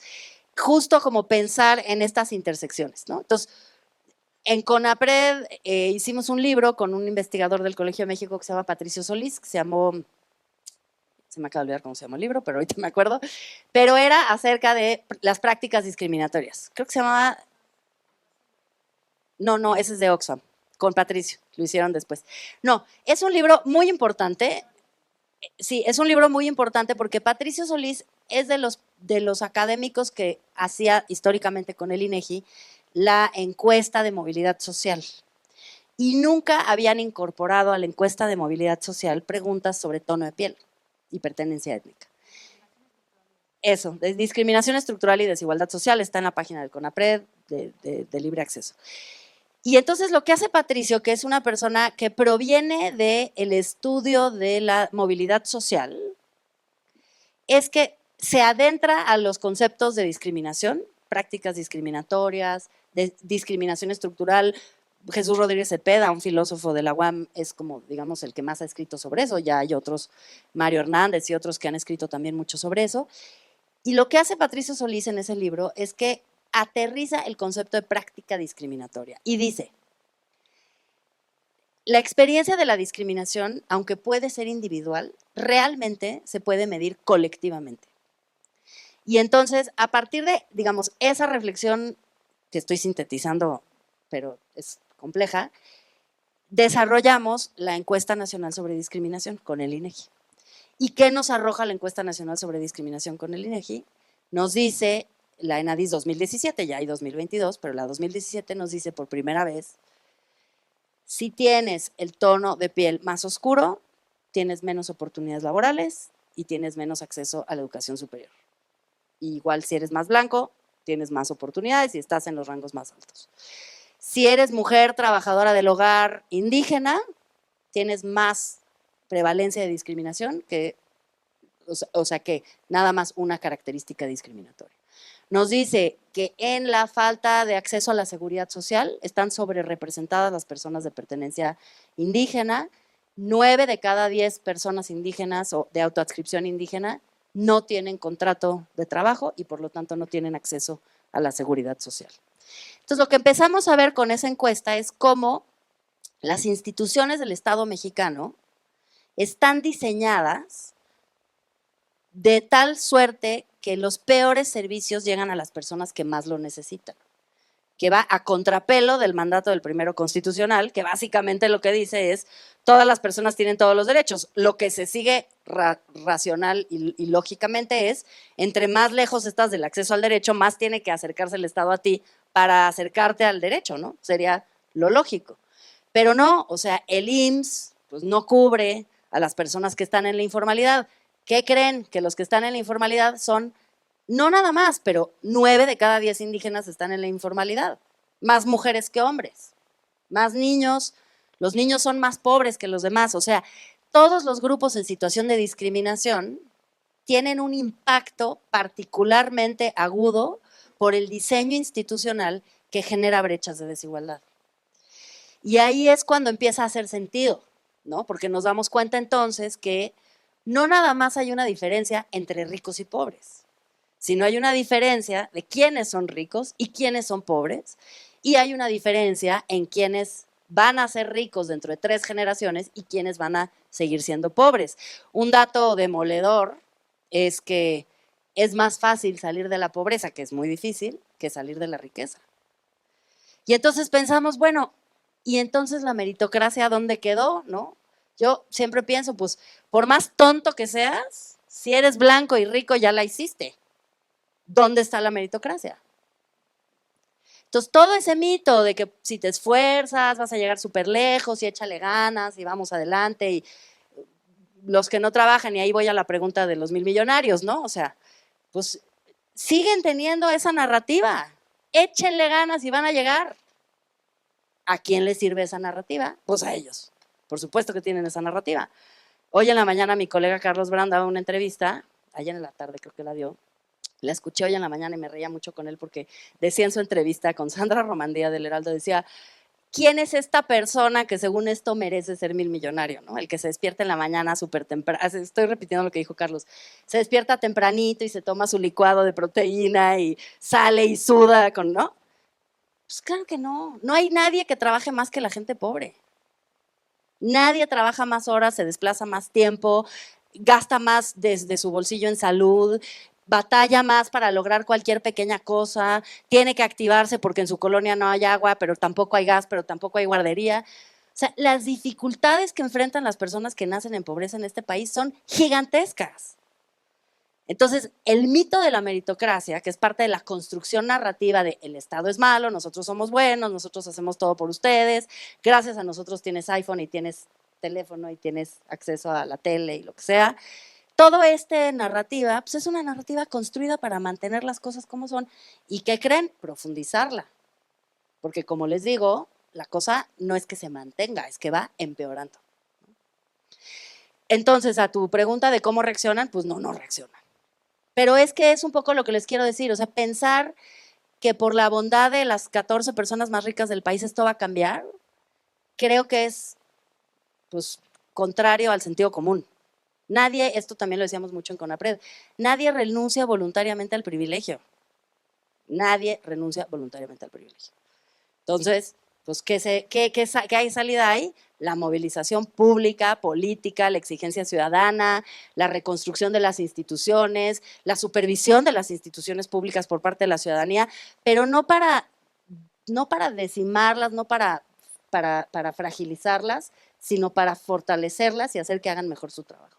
justo como pensar en estas intersecciones, ¿no? Entonces, en CONAPRED hicimos un libro con un investigador del Colegio de México que se llama Patricio Solís, que se se me acaba de olvidar cómo se llama el libro, pero ahorita me acuerdo, pero era acerca de las prácticas discriminatorias. Creo que se llamaba, no, ese es de Oxfam, con Patricio, lo hicieron después. No, es un libro muy importante, sí, es un libro muy importante porque Patricio Solís es de los académicos que hacía históricamente con el INEGI la encuesta de movilidad social. Y nunca habían incorporado a la encuesta de movilidad social preguntas sobre tono de piel y pertenencia étnica. Eso, de discriminación estructural y desigualdad social, está en la página del CONAPRED de libre acceso. Y entonces lo que hace Patricio, que es una persona que proviene del estudio de la movilidad social, es que se adentra a los conceptos de discriminación, prácticas discriminatorias, de discriminación estructural. Jesús Rodríguez Cepeda, un filósofo de la UAM, es como, digamos, el que más ha escrito sobre eso. Ya hay otros, Mario Hernández y otros que han escrito también mucho sobre eso. Y lo que hace Patricio Solís en ese libro es que aterriza el concepto de práctica discriminatoria y dice: la experiencia de la discriminación, aunque puede ser individual, realmente se puede medir colectivamente. Y entonces, a partir de, digamos, esa reflexión que estoy sintetizando, pero es compleja, desarrollamos la Encuesta Nacional sobre Discriminación con el INEGI. ¿Y qué nos arroja la Encuesta Nacional sobre Discriminación con el INEGI? Nos dice la ENADIS 2017, ya hay 2022, pero la 2017 nos dice por primera vez: si tienes el tono de piel más oscuro, tienes menos oportunidades laborales y tienes menos acceso a la educación superior. Igual si eres más blanco, tienes más oportunidades y estás en los rangos más altos. Si eres mujer trabajadora del hogar indígena, tienes más prevalencia de discriminación que, o sea que nada más una característica discriminatoria. Nos dice que en la falta de acceso a la seguridad social están sobrerepresentadas las personas de pertenencia indígena. 9 de cada 10 personas indígenas o de autoadscripción indígena no tienen contrato de trabajo y por lo tanto no tienen acceso a la seguridad social. Entonces, lo que empezamos a ver con esa encuesta es cómo las instituciones del Estado mexicano están diseñadas de tal suerte que los peores servicios llegan a las personas que más lo necesitan, que va a contrapelo del mandato del primero constitucional, que básicamente lo que dice es: todas las personas tienen todos los derechos. Lo que se sigue racional y lógicamente es: entre más lejos estás del acceso al derecho, más tiene que acercarse el Estado a ti para acercarte al derecho, ¿no? Sería lo lógico. Pero no, o sea, el IMSS pues, no cubre a las personas que están en la informalidad. ¿Qué creen? Que los que están en la informalidad son, no nada más, pero 9 de cada 10 indígenas están en la informalidad. Más mujeres que hombres, más niños. Los niños son más pobres que los demás. O sea, todos los grupos en situación de discriminación tienen un impacto particularmente agudo por el diseño institucional que genera brechas de desigualdad. Y ahí es cuando empieza a hacer sentido, ¿no? Porque nos damos cuenta entonces que no nada más hay una diferencia entre ricos y pobres, sino hay una diferencia de quiénes son ricos y quiénes son pobres, y hay una diferencia en quiénes van a ser ricos dentro de 3 generaciones y quiénes van a seguir siendo pobres. Un dato demoledor es que es más fácil salir de la pobreza, que es muy difícil, que salir de la riqueza. Y entonces pensamos, bueno, ¿y entonces la meritocracia dónde quedó, no? Yo siempre pienso, pues, por más tonto que seas, si eres blanco y rico ya la hiciste. ¿Dónde está la meritocracia? Entonces, todo ese mito de que si te esfuerzas vas a llegar súper lejos y échale ganas y vamos adelante y los que no trabajan, y ahí voy a la pregunta de los 1,000 millonarios, ¿no? O sea, pues siguen teniendo esa narrativa. Échenle ganas y van a llegar. ¿A quién les sirve esa narrativa? Pues a ellos. Por supuesto que tienen esa narrativa. Hoy en la mañana mi colega Carlos Brand daba una entrevista, ayer en la tarde creo que la dio, la escuché hoy en la mañana y me reía mucho con él porque decía en su entrevista con Sandra Romandía del Heraldo, decía: ¿quién es esta persona que según esto merece ser 1,000 millonario? ¿No? El que se despierta en la mañana súper temprano, estoy repitiendo lo que dijo Carlos, se despierta tempranito y se toma su licuado de proteína y sale y suda, ¿no? Pues claro que no, no hay nadie que trabaje más que la gente pobre. Nadie trabaja más horas, se desplaza más tiempo, gasta más desde su bolsillo en salud, batalla más para lograr cualquier pequeña cosa, tiene que activarse porque en su colonia no hay agua, pero tampoco hay gas, pero tampoco hay guardería. O sea, las dificultades que enfrentan las personas que nacen en pobreza en este país son gigantescas. Entonces, el mito de la meritocracia, que es parte de la construcción narrativa de el Estado es malo, nosotros somos buenos, nosotros hacemos todo por ustedes, gracias a nosotros tienes iPhone y tienes teléfono y tienes acceso a la tele y lo que sea. Todo este narrativa, pues es una narrativa construida para mantener las cosas como son y ¿qué creen? Profundizarla. Porque como les digo, la cosa no es que se mantenga, es que va empeorando. Entonces, a tu pregunta de cómo reaccionan, pues no reaccionan. Pero es que es un poco lo que les quiero decir, o sea, pensar que por la bondad de las 14 personas más ricas del país esto va a cambiar, creo que es, pues, contrario al sentido común. Nadie, esto también lo decíamos mucho en CONAPRED, nadie renuncia voluntariamente al privilegio. Nadie renuncia voluntariamente al privilegio. Entonces, pues, ¿qué hay salida ahí? La movilización pública, política, la exigencia ciudadana, la reconstrucción de las instituciones, la supervisión de las instituciones públicas por parte de la ciudadanía, pero no para decimarlas, no para fragilizarlas, sino para fortalecerlas y hacer que hagan mejor su trabajo.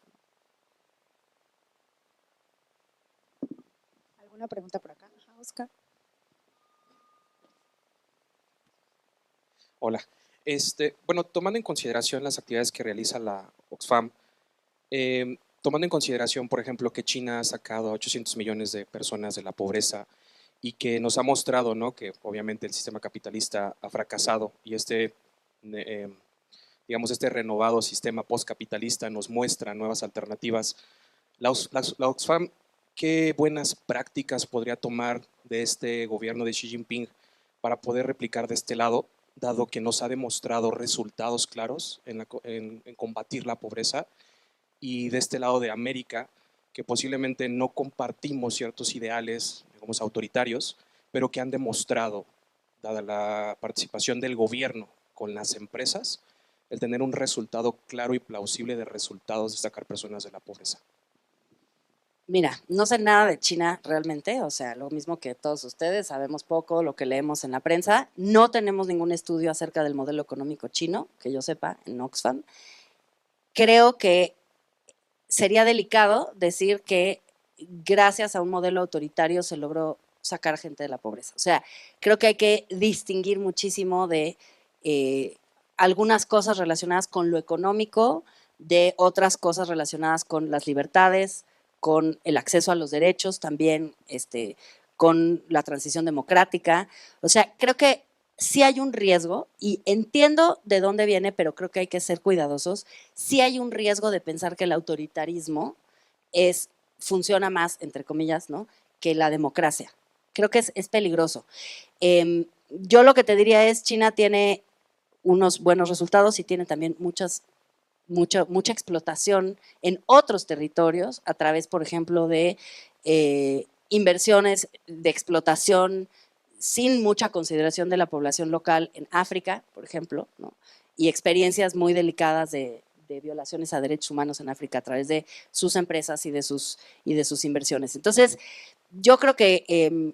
¿Alguna pregunta por acá? Ajá, Oscar. Hola. Bueno, tomando en consideración las actividades que realiza la Oxfam, tomando en consideración, por ejemplo, que China ha sacado a 800 millones de personas de la pobreza y que nos ha mostrado, ¿no?, que obviamente el sistema capitalista ha fracasado y digamos, este renovado sistema postcapitalista nos muestra nuevas alternativas. La Oxfam, ¿qué buenas prácticas podría tomar de este gobierno de Xi Jinping para poder replicar de este lado, dado que nos ha demostrado resultados claros en combatir la pobreza, y de este lado de América, que posiblemente no compartimos ciertos ideales, digamos, autoritarios, pero que han demostrado, dada la participación del gobierno con las empresas, el tener un resultado claro y plausible de resultados de sacar personas de la pobreza? Mira, no sé nada de China realmente, o sea, lo mismo que todos ustedes, sabemos poco, lo que leemos en la prensa. No tenemos ningún estudio acerca del modelo económico chino, que yo sepa, en Oxfam. Creo que sería delicado decir que gracias a un modelo autoritario se logró sacar gente de la pobreza. O sea, creo que hay que distinguir muchísimo de algunas cosas relacionadas con lo económico, de otras cosas relacionadas con las libertades, con el acceso a los derechos, también con la transición democrática. O sea, creo que sí hay un riesgo, y entiendo de dónde viene, pero creo que hay que ser cuidadosos. Sí hay un riesgo de pensar que el autoritarismo funciona más, entre comillas, ¿no?, que la democracia. Creo que es peligroso. Yo lo que te diría es, China tiene unos buenos resultados y tiene también mucha explotación en otros territorios a través, por ejemplo, de inversiones de explotación sin mucha consideración de la población local en África, por ejemplo, ¿no?, y experiencias muy delicadas de violaciones a derechos humanos en África a través de sus empresas y de sus inversiones. Entonces, yo creo que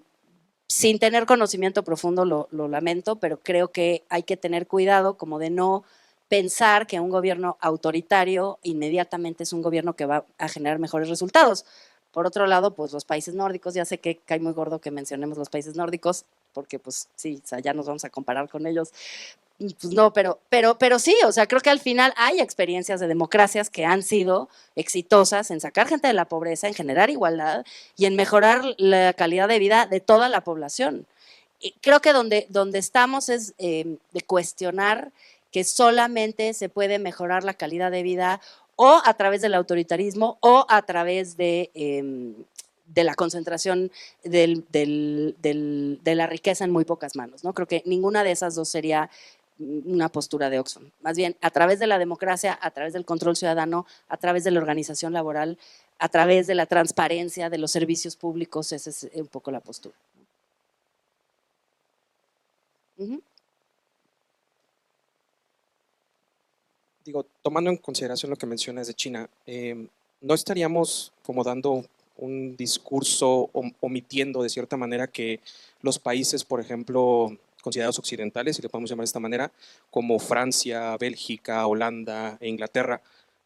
sin tener conocimiento profundo lo lamento, pero creo que hay que tener cuidado como de no pensar que un gobierno autoritario inmediatamente es un gobierno que va a generar mejores resultados. Por otro lado, pues los países nórdicos, ya sé que cae muy gordo que mencionemos los países nórdicos, porque pues sí, o sea, ya nos vamos a comparar con ellos. Pues no, pero sí, o sea, creo que al final hay experiencias de democracias que han sido exitosas en sacar gente de la pobreza, en generar igualdad y en mejorar la calidad de vida de toda la población. Y creo que donde estamos es de cuestionar que solamente se puede mejorar la calidad de vida o a través del autoritarismo o a través de la concentración de la riqueza en muy pocas manos, ¿no? Creo que ninguna de esas dos sería una postura de Oxfam. Más bien, a través de la democracia, a través del control ciudadano, a través de la organización laboral, a través de la transparencia de los servicios públicos, esa es un poco la postura. Digo, tomando en consideración lo que mencionas de China, ¿no estaríamos como dando un discurso omitiendo de cierta manera que los países, por ejemplo, considerados occidentales, si le podemos llamar de esta manera, como Francia, Bélgica, Holanda e Inglaterra,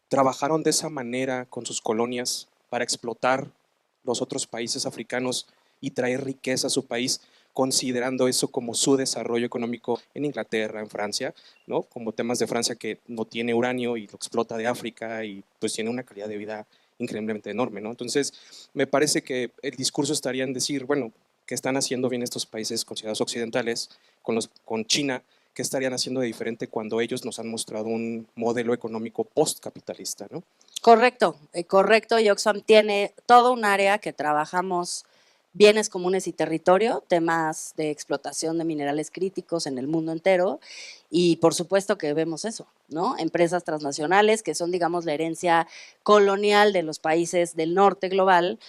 trabajaron de esa manera con sus colonias para explotar los otros países africanos y traer riqueza a su país, considerando eso como su desarrollo económico en Inglaterra, en Francia, ¿no? Como temas de Francia que no tiene uranio y lo explota de África y pues tiene una calidad de vida increíblemente enorme, ¿no? Entonces, me parece que el discurso estaría en decir, bueno, ¿qué están haciendo bien estos países considerados occidentales con China? ¿Qué estarían haciendo de diferente cuando ellos nos han mostrado un modelo económico postcapitalista, ¿no? Correcto, correcto. Y Oxfam tiene todo un área que trabajamos bienes comunes y territorio, temas de explotación de minerales críticos en el mundo entero. Y por supuesto que vemos eso, ¿no? Empresas transnacionales que son, digamos, la herencia colonial de los países del norte global,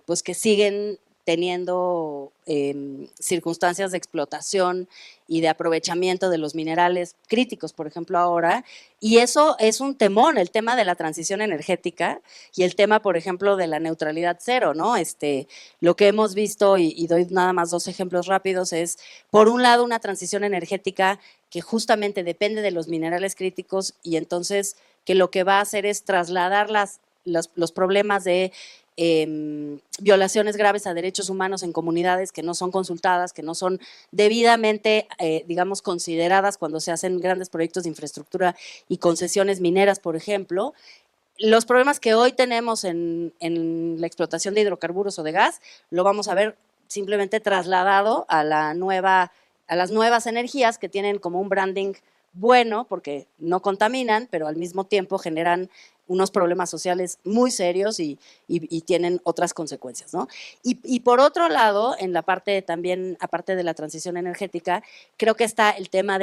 pues que siguen teniendo circunstancias de explotación y de aprovechamiento de los minerales críticos, por ejemplo, ahora, y eso es un temón, el tema de la transición energética y el tema, por ejemplo, de la neutralidad cero, ¿no? Lo que hemos visto, y doy nada más 2 ejemplos rápidos, es, por un lado, una transición energética que justamente depende de los minerales críticos y entonces que lo que va a hacer es trasladar los problemas de violaciones graves a derechos humanos en comunidades que no son consultadas, que no son debidamente, digamos, consideradas cuando se hacen grandes proyectos de infraestructura y concesiones mineras, por ejemplo. Los problemas que hoy tenemos en la explotación de hidrocarburos o de gas, lo vamos a ver simplemente trasladado a las nuevas energías que tienen como un branding bueno, porque no contaminan, pero al mismo tiempo generan unos problemas sociales muy serios y tienen otras consecuencias, ¿no? Y por otro lado, en la parte también, aparte de la transición energética, creo que está el tema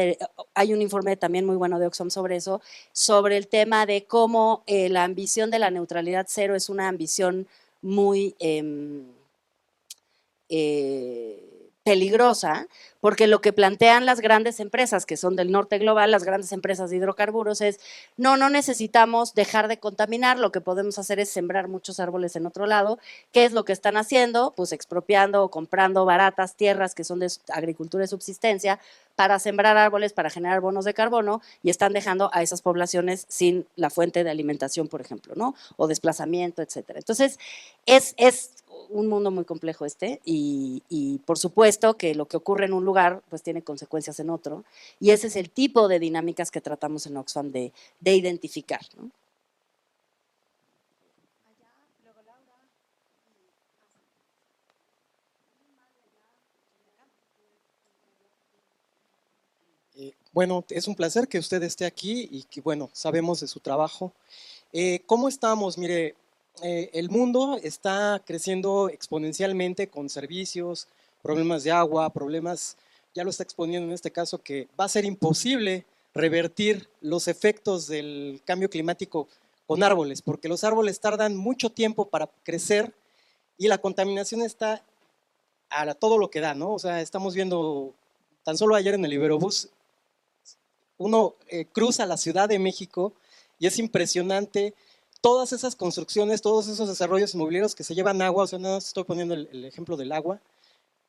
hay un informe también muy bueno de Oxfam sobre eso, sobre el tema de cómo la ambición de la neutralidad cero es una ambición muy peligrosa, porque lo que plantean las grandes empresas que son del norte global, las grandes empresas de hidrocarburos, es no necesitamos dejar de contaminar, lo que podemos hacer es sembrar muchos árboles en otro lado. ¿Qué es lo que están haciendo? Pues expropiando o comprando baratas tierras que son de agricultura de subsistencia para sembrar árboles, para generar bonos de carbono, y están dejando a esas poblaciones sin la fuente de alimentación, por ejemplo, ¿no? O desplazamiento, etcétera. Entonces, es un mundo muy complejo y por supuesto que lo que ocurre en un lugar pues tiene consecuencias en otro, y ese es el tipo de dinámicas que tratamos en Oxfam de identificar, ¿no? Bueno, es un placer que usted esté aquí y que, bueno, sabemos de su trabajo. ¿Cómo estamos? Mire, el mundo está creciendo exponencialmente con servicios, problemas de agua, problemas, ya lo está exponiendo en este caso, que va a ser imposible revertir los efectos del cambio climático con árboles, porque los árboles tardan mucho tiempo para crecer y la contaminación está a todo lo que da, ¿no? O sea, estamos viendo, tan solo ayer en el Iberobús, uno cruza la Ciudad de México y es impresionante todas esas construcciones, todos esos desarrollos inmobiliarios que se llevan agua, o sea, nada más estoy poniendo el ejemplo del agua,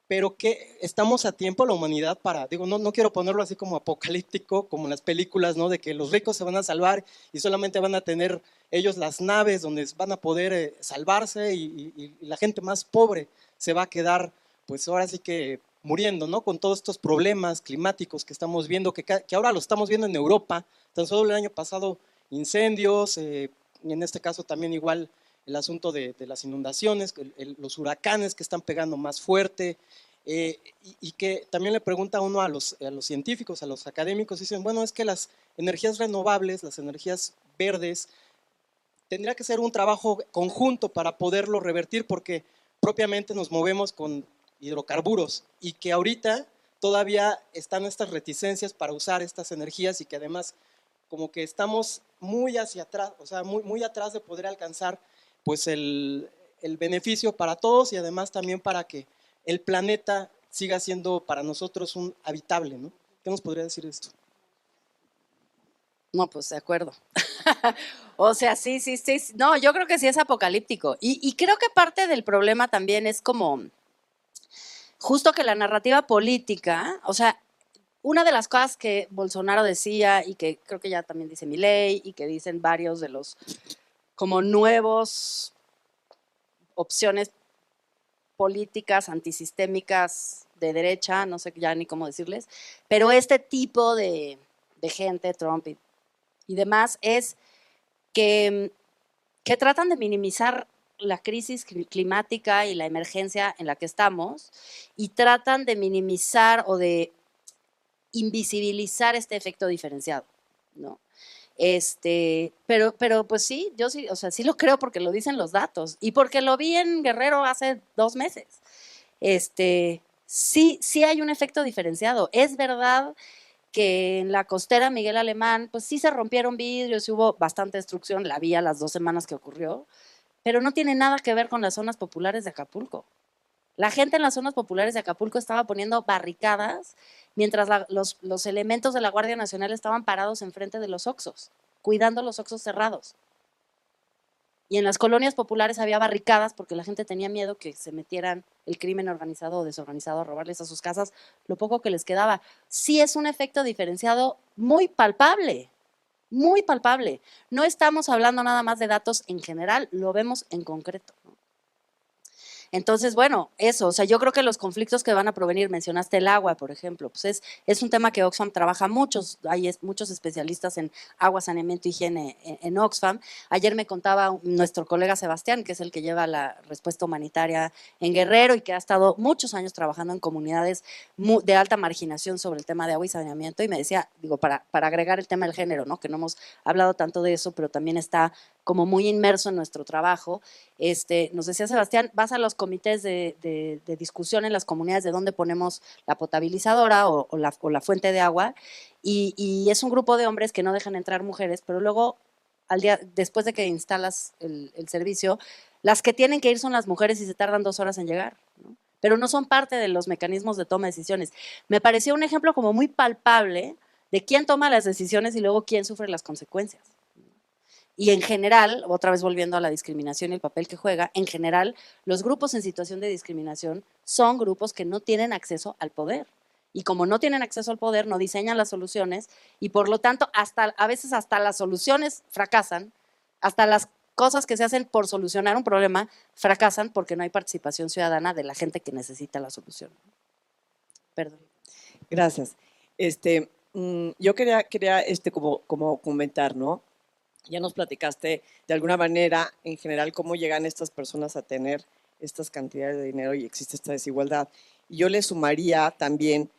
pero que estamos a tiempo la humanidad para, digo, no quiero ponerlo así como apocalíptico, como en las películas, ¿no? De que los ricos se van a salvar y solamente van a tener ellos las naves donde van a poder salvarse y la gente más pobre se va a quedar, pues ahora sí que muriendo, ¿no? Con todos estos problemas climáticos que estamos viendo, que ahora lo estamos viendo en Europa, tan solo el año pasado incendios, y en este caso también igual el asunto de las inundaciones, los huracanes que están pegando más fuerte, y que también le pregunta uno a los científicos, a los académicos, dicen, bueno, es que las energías renovables, las energías verdes, tendría que ser un trabajo conjunto para poderlo revertir, porque propiamente nos movemos con hidrocarburos y que ahorita todavía están estas reticencias para usar estas energías y que además como que estamos muy hacia atrás, o sea, muy atrás de poder alcanzar pues el beneficio para todos y además también para que el planeta siga siendo para nosotros un habitable, ¿no? ¿Qué nos podría decir esto? No, pues de acuerdo. O sea, sí. No, yo creo que sí es apocalíptico. Y creo que parte del problema también es como justo que la narrativa política, o sea, una de las cosas que Bolsonaro decía y que creo que ya también dice Milei y que dicen varios de los como nuevos opciones políticas antisistémicas de derecha, no sé ya ni cómo decirles, pero este tipo de gente, Trump y demás, es que tratan de minimizar la crisis climática y la emergencia en la que estamos y tratan de minimizar o de invisibilizar este efecto diferenciado, ¿no? Pero pues sí, yo sí, o sea, sí lo creo porque lo dicen los datos y porque lo vi en Guerrero hace 2 meses. Sí hay un efecto diferenciado. Es verdad que en la costera Miguel Alemán, pues sí se rompieron vidrios y hubo bastante destrucción, la vi a las 2 semanas que ocurrió, pero no tiene nada que ver con las zonas populares de Acapulco. La gente en las zonas populares de Acapulco estaba poniendo barricadas mientras los elementos de la Guardia Nacional estaban parados enfrente de los Oxxos, cuidando los Oxxos cerrados. Y en las colonias populares había barricadas porque la gente tenía miedo que se metieran el crimen organizado o desorganizado a robarles a sus casas lo poco que les quedaba. Sí es un efecto diferenciado muy palpable, muy palpable. No estamos hablando nada más de datos en general, lo vemos en concreto, ¿no? Entonces, bueno, eso, o sea, yo creo que los conflictos que van a provenir, mencionaste el agua, por ejemplo, pues es un tema que Oxfam trabaja muchos, hay muchos especialistas en agua, saneamiento, higiene en Oxfam. Ayer me contaba nuestro colega Sebastián, que es el que lleva la respuesta humanitaria en Guerrero y que ha estado muchos años trabajando en comunidades de alta marginación sobre el tema de agua y saneamiento, y me decía, digo, para agregar el tema del género, ¿no? Que no hemos hablado tanto de eso, pero también está como muy inmerso en nuestro trabajo. Nos decía Sebastián, vas a los comités de discusión en las comunidades de dónde ponemos la potabilizadora o la fuente de agua, y es un grupo de hombres que no dejan entrar mujeres, pero luego, después de que instalas el servicio, las que tienen que ir son las mujeres y se tardan 2 horas en llegar, ¿no? Pero no son parte de los mecanismos de toma de decisiones. Me pareció un ejemplo como muy palpable de quién toma las decisiones y luego quién sufre las consecuencias. Y en general, otra vez volviendo a la discriminación y el papel que juega, en general, los grupos en situación de discriminación son grupos que no tienen acceso al poder. Y como no tienen acceso al poder, no diseñan las soluciones y por lo tanto, a veces hasta las soluciones fracasan, hasta las cosas que se hacen por solucionar un problema fracasan porque no hay participación ciudadana de la gente que necesita la solución. Perdón. Gracias. Yo quería como comentar, ¿no? Ya nos platicaste de alguna manera, en general, cómo llegan estas personas a tener estas cantidades de dinero y existe esta desigualdad. Y yo le sumaría también,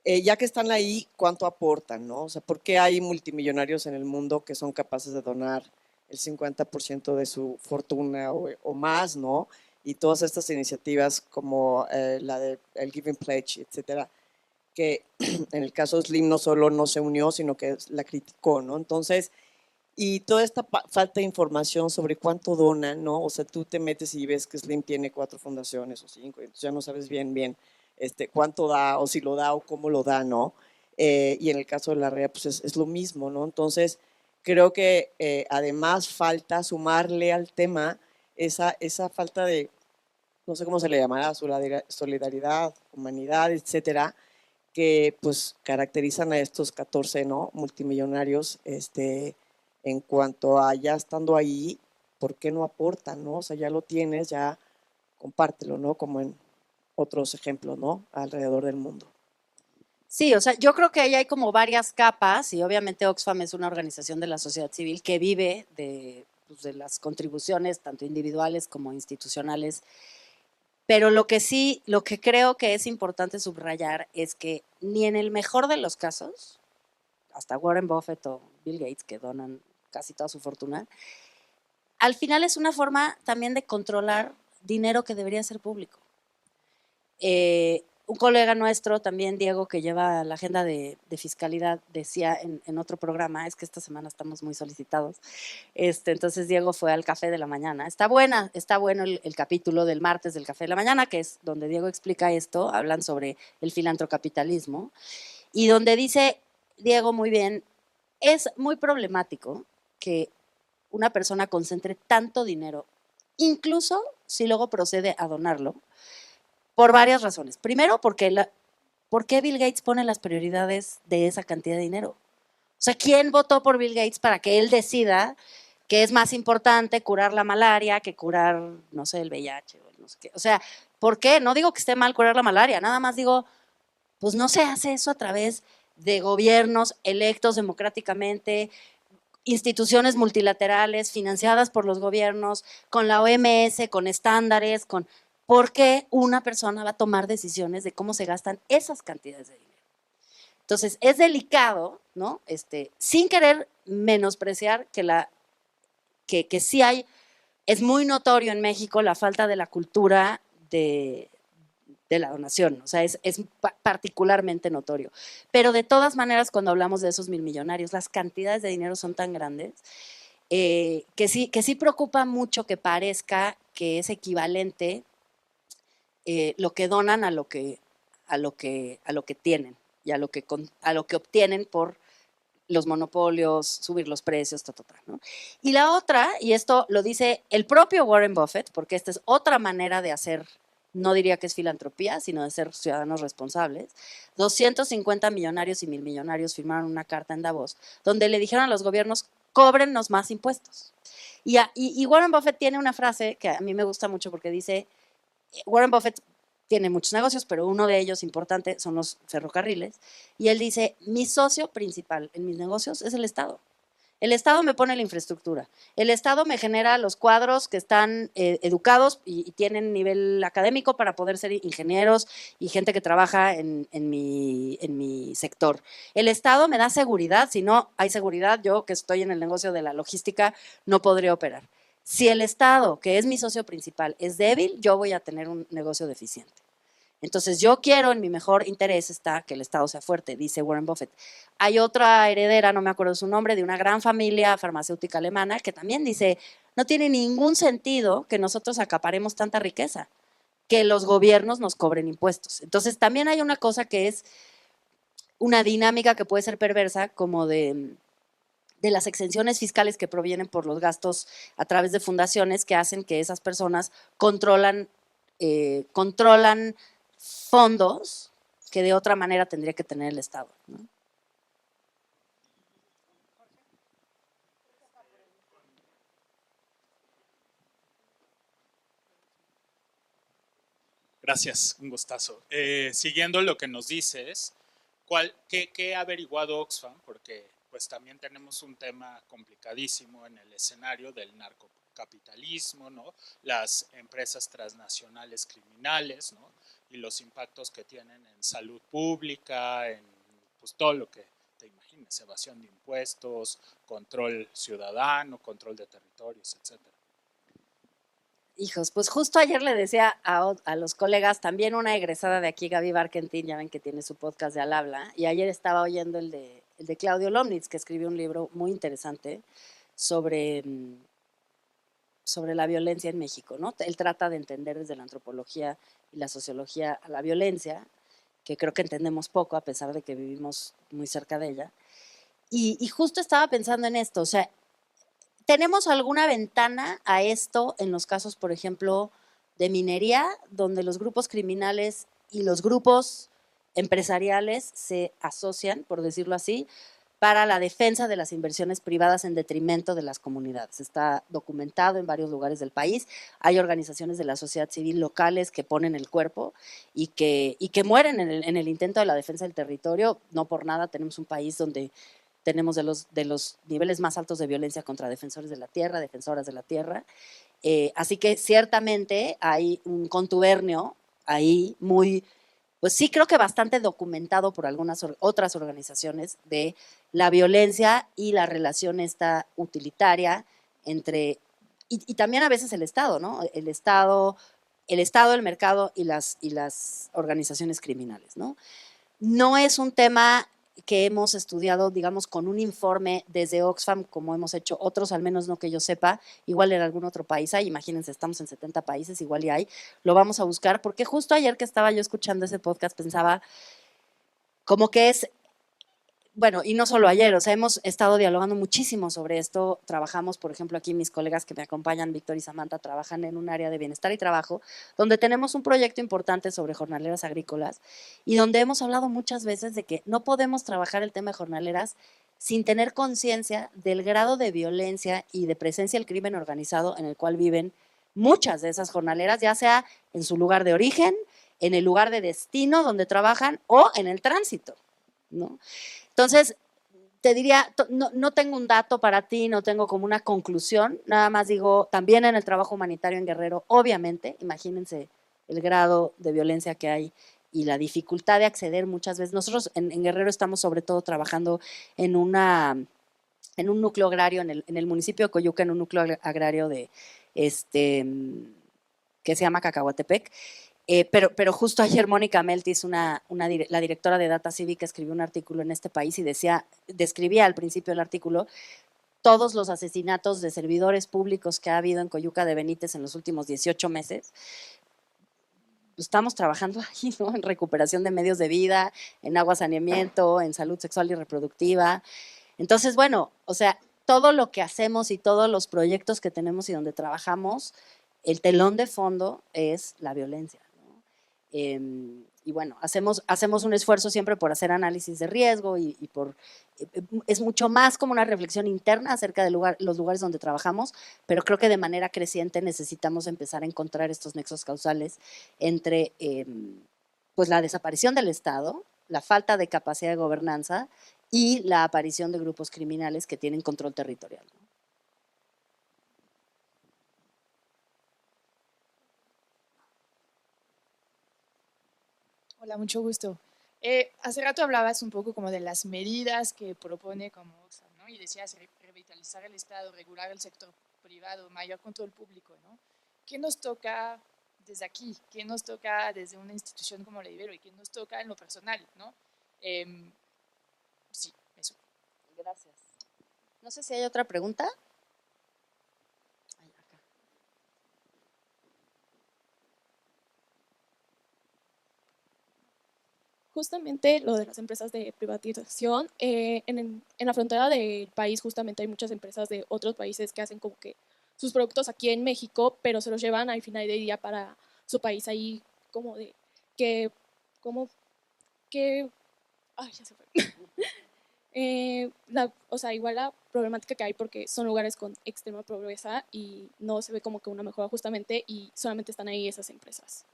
ya que están ahí, ¿cuánto aportan, no? O sea, ¿por qué hay multimillonarios en el mundo que son capaces de donar el 50% de su fortuna o más, ¿no? Y todas estas iniciativas como la de el Giving Pledge, etcétera, que en el caso de Slim no solo no se unió, sino que la criticó, ¿no? Entonces, y toda esta falta de información sobre cuánto donan, ¿no? O sea, tú te metes y ves que Slim tiene 4 fundaciones o 5, entonces ya no sabes bien cuánto da o si lo da o cómo lo da, ¿no? Y en el caso de la REA, pues es lo mismo, ¿no? Entonces, creo que además falta sumarle al tema esa falta de, no sé cómo se le llamará, solidaridad, humanidad, etcétera, que pues caracterizan a estos 14, ¿no? Multimillonarios, en cuanto a ya estando ahí, ¿por qué no aportan, no? O sea, ya lo tienes, ya compártelo, ¿no? Como en otros ejemplos, ¿no? Alrededor del mundo. Sí, o sea, yo creo que ahí hay como varias capas y obviamente Oxfam es una organización de la sociedad civil que vive pues, de las contribuciones tanto individuales como institucionales, pero lo que creo que es importante subrayar es que ni en el mejor de los casos, hasta Warren Buffett o Bill Gates que donan casi toda su fortuna, al final es una forma también de controlar dinero que debería ser público. Un colega nuestro, también Diego, que lleva la agenda de fiscalidad, decía en otro programa, es que esta semana estamos muy solicitados, entonces Diego fue al Café de la Mañana. Está bueno el capítulo del martes del Café de la Mañana, que es donde Diego explica esto, hablan sobre el filantrocapitalismo, y donde dice Diego muy bien, es muy problemático que una persona concentre tanto dinero, incluso si luego procede a donarlo, por varias razones. Primero, ¿por qué Bill Gates pone las prioridades de esa cantidad de dinero? O sea, ¿quién votó por Bill Gates para que él decida que es más importante curar la malaria que curar, no sé, el VIH o no sé qué? O sea, ¿por qué? No digo que esté mal curar la malaria, nada más digo, pues no se hace eso a través de gobiernos electos democráticamente, instituciones multilaterales financiadas por los gobiernos, con la OMS, con estándares, con por qué una persona va a tomar decisiones de cómo se gastan esas cantidades de dinero. Entonces, es delicado, ¿no? Sin querer menospreciar que sí hay, es muy notorio en México la falta de la cultura de la donación, o sea, es particularmente notorio. Pero de todas maneras, cuando hablamos de esos 1,000 millonarios, las cantidades de dinero son tan grandes que sí preocupa mucho que parezca que es equivalente lo que donan a lo que tienen y a lo que obtienen por los monopolios, subir los precios, ¿no? Y la otra, y esto lo dice el propio Warren Buffett, porque esta es otra manera de hacer, no diría que es filantropía, sino de ser ciudadanos responsables, 250 millonarios y 1,000 millonarios firmaron una carta en Davos, donde le dijeron a los gobiernos, cóbrennos más impuestos. Y Warren Buffett tiene una frase que a mí me gusta mucho porque dice, Warren Buffett tiene muchos negocios, pero uno de ellos importante son los ferrocarriles, y él dice, mi socio principal en mis negocios es el Estado. El Estado me pone la infraestructura, el Estado me genera los cuadros que están educados y tienen nivel académico para poder ser ingenieros y gente que trabaja en mi sector. El Estado me da seguridad, si no hay seguridad, yo que estoy en el negocio de la logística no podré operar. Si el Estado, que es mi socio principal, es débil, yo voy a tener un negocio deficiente. Entonces, yo quiero, en mi mejor interés está que el Estado sea fuerte, dice Warren Buffett. Hay otra heredera, no me acuerdo su nombre, de una gran familia farmacéutica alemana que también dice, no tiene ningún sentido que nosotros acaparemos tanta riqueza, que los gobiernos nos cobren impuestos. Entonces, también hay una cosa que es una dinámica que puede ser perversa, como de las exenciones fiscales que provienen por los gastos a través de fundaciones que hacen que esas personas controlan fondos que de otra manera tendría que tener el Estado, ¿no? Gracias, un gustazo. Siguiendo lo que nos dices, ¿qué ha averiguado Oxfam? Porque pues también tenemos un tema complicadísimo en el escenario del narcocapitalismo, ¿no? Las empresas transnacionales criminales, ¿no? Y los impactos que tienen en salud pública, en pues, todo lo que te imagines, evasión de impuestos, control ciudadano, control de territorios, etcétera. Hijos, pues justo ayer le decía a los colegas, también una egresada de aquí, Gaby Barkentin, ya ven que tiene su podcast de Al Habla, y ayer estaba oyendo el de Claudio Lomnitz, que escribió un libro muy interesante sobre la violencia en México, ¿no? Él trata de entender desde la antropología y la sociología a la violencia, que creo que entendemos poco a pesar de que vivimos muy cerca de ella. Y justo estaba pensando en esto, o sea, ¿tenemos alguna ventana a esto en los casos, por ejemplo, de minería, donde los grupos criminales y los grupos empresariales se asocian, por decirlo así, para la defensa de las inversiones privadas en detrimento de las comunidades? Está documentado en varios lugares del país. Hay organizaciones de la sociedad civil locales que ponen el cuerpo y que mueren en el intento de la defensa del territorio. No por nada tenemos un país donde tenemos de los niveles más altos de violencia contra defensores de la tierra, defensoras de la tierra. Así que ciertamente hay un contubernio ahí muy, pues sí creo que bastante documentado por algunas otras organizaciones de la violencia y la relación esta utilitaria entre, y también a veces el Estado, ¿no? El Estado, el mercado y las organizaciones criminales, ¿no? No es un tema que hemos estudiado, digamos, con un informe desde Oxfam, como hemos hecho otros, al menos no que yo sepa, igual en algún otro país hay, imagínense, estamos en 70 países, igual y hay, lo vamos a buscar, porque justo ayer que estaba yo escuchando ese podcast pensaba como que es, bueno, y no solo ayer, o sea, hemos estado dialogando muchísimo sobre esto. Trabajamos, por ejemplo, aquí mis colegas que me acompañan, Víctor y Samantha, trabajan en un área de bienestar y trabajo, donde tenemos un proyecto importante sobre jornaleras agrícolas y donde hemos hablado muchas veces de que no podemos trabajar el tema de jornaleras sin tener conciencia del grado de violencia y de presencia del crimen organizado en el cual viven muchas de esas jornaleras, ya sea en su lugar de origen, en el lugar de destino donde trabajan o en el tránsito, ¿no? Entonces, te diría, no tengo un dato para ti, no tengo como una conclusión, nada más digo, también en el trabajo humanitario en Guerrero, obviamente, imagínense el grado de violencia que hay y la dificultad de acceder muchas veces. Nosotros en Guerrero estamos sobre todo trabajando en un núcleo agrario, en el municipio de Coyuca, en un núcleo agrario de, que se llama Cacahuatepec. Pero justo ayer Mónica Meltis, la directora de Data Cívica, escribió un artículo en este país y describía al principio del artículo todos los asesinatos de servidores públicos que ha habido en Coyuca de Benítez en los últimos 18 meses. Estamos trabajando ahí, ¿no? En recuperación de medios de vida, en agua, saneamiento, en salud sexual y reproductiva. Entonces, bueno, o sea, todo lo que hacemos y todos los proyectos que tenemos y donde trabajamos, el telón de fondo es la violencia. Y bueno, hacemos un esfuerzo siempre por hacer análisis de riesgo es mucho más como una reflexión interna acerca de los lugares donde trabajamos, pero creo que de manera creciente necesitamos empezar a encontrar estos nexos causales entre pues la desaparición del Estado, la falta de capacidad de gobernanza y la aparición de grupos criminales que tienen control territorial, ¿no? Hola, mucho gusto. Hace rato hablabas un poco como de las medidas que propone como Oxfam, ¿no? Y decías revitalizar el Estado, regular el sector privado, mayor control público, ¿no? ¿Qué nos toca desde aquí? ¿Qué nos toca desde una institución como la Ibero? ¿Y qué nos toca en lo personal, ¿no? Sí, eso. Gracias. No sé si hay otra pregunta. Justamente lo de las empresas de privatización, en la frontera del país justamente hay muchas empresas de otros países que hacen como que sus productos aquí en México, pero se los llevan al final del día para su país ahí como de que, como que, ay, ya se fue. O sea, igual la problemática que hay porque son lugares con extrema pobreza y no se ve como que una mejora justamente y solamente están ahí esas empresas.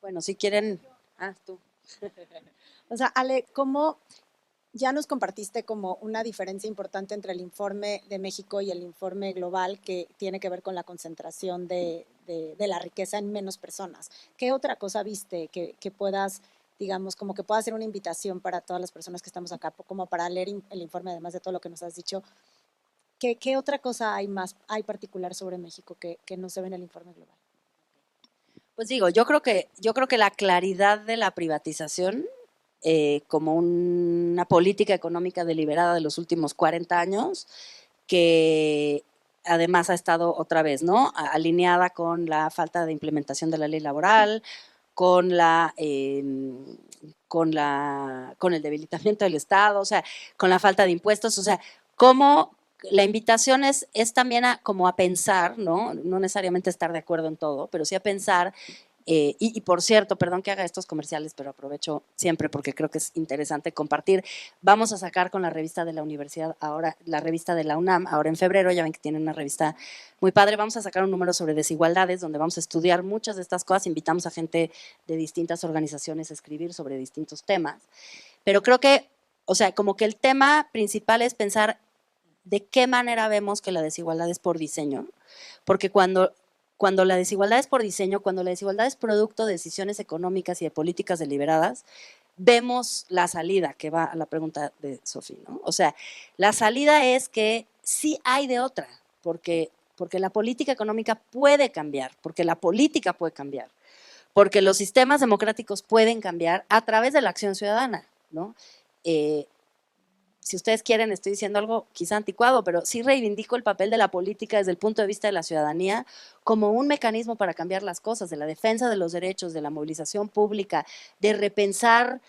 Bueno, si quieren… tú. O sea, Ale, ¿cómo ya nos compartiste como una diferencia importante entre el informe de México y el informe global que tiene que ver con la concentración de la riqueza en menos personas? ¿Qué otra cosa viste que puedas, digamos, como que pueda ser una invitación para todas las personas que estamos acá, como para leer el informe, además de todo lo que nos has dicho? ¿Qué otra cosa hay particular sobre México que no se ve en el informe global? Pues digo, yo creo que la claridad de la privatización como una política económica deliberada de los últimos 40 años, que además ha estado otra vez, ¿no? Alineada con la falta de implementación de la ley laboral, con el debilitamiento del Estado, o sea, con la falta de impuestos, o sea, cómo la invitación es también como a pensar, ¿no? No necesariamente estar de acuerdo en todo, pero sí a pensar. Y por cierto, perdón que haga estos comerciales, pero aprovecho siempre porque creo que es interesante compartir. Vamos a sacar con la revista de la universidad ahora, la revista de la UNAM, ahora en febrero, ya ven que tienen una revista muy padre, vamos a sacar un número sobre desigualdades, donde vamos a estudiar muchas de estas cosas, invitamos a gente de distintas organizaciones a escribir sobre distintos temas, pero creo que, o sea, como que el tema principal es pensar de qué manera vemos que la desigualdad es por diseño, porque cuando la desigualdad es por diseño, cuando la desigualdad es producto de decisiones económicas y de políticas deliberadas, vemos la salida, que va a la pregunta de Sofía, ¿no? O sea, la salida es que sí hay de otra, porque la política económica puede cambiar, porque la política puede cambiar, porque los sistemas democráticos pueden cambiar a través de la acción ciudadana, ¿no? si ustedes quieren, estoy diciendo algo quizá anticuado, pero sí reivindico el papel de la política desde el punto de vista de la ciudadanía como un mecanismo para cambiar las cosas, de la defensa de los derechos, de la movilización pública, de repensar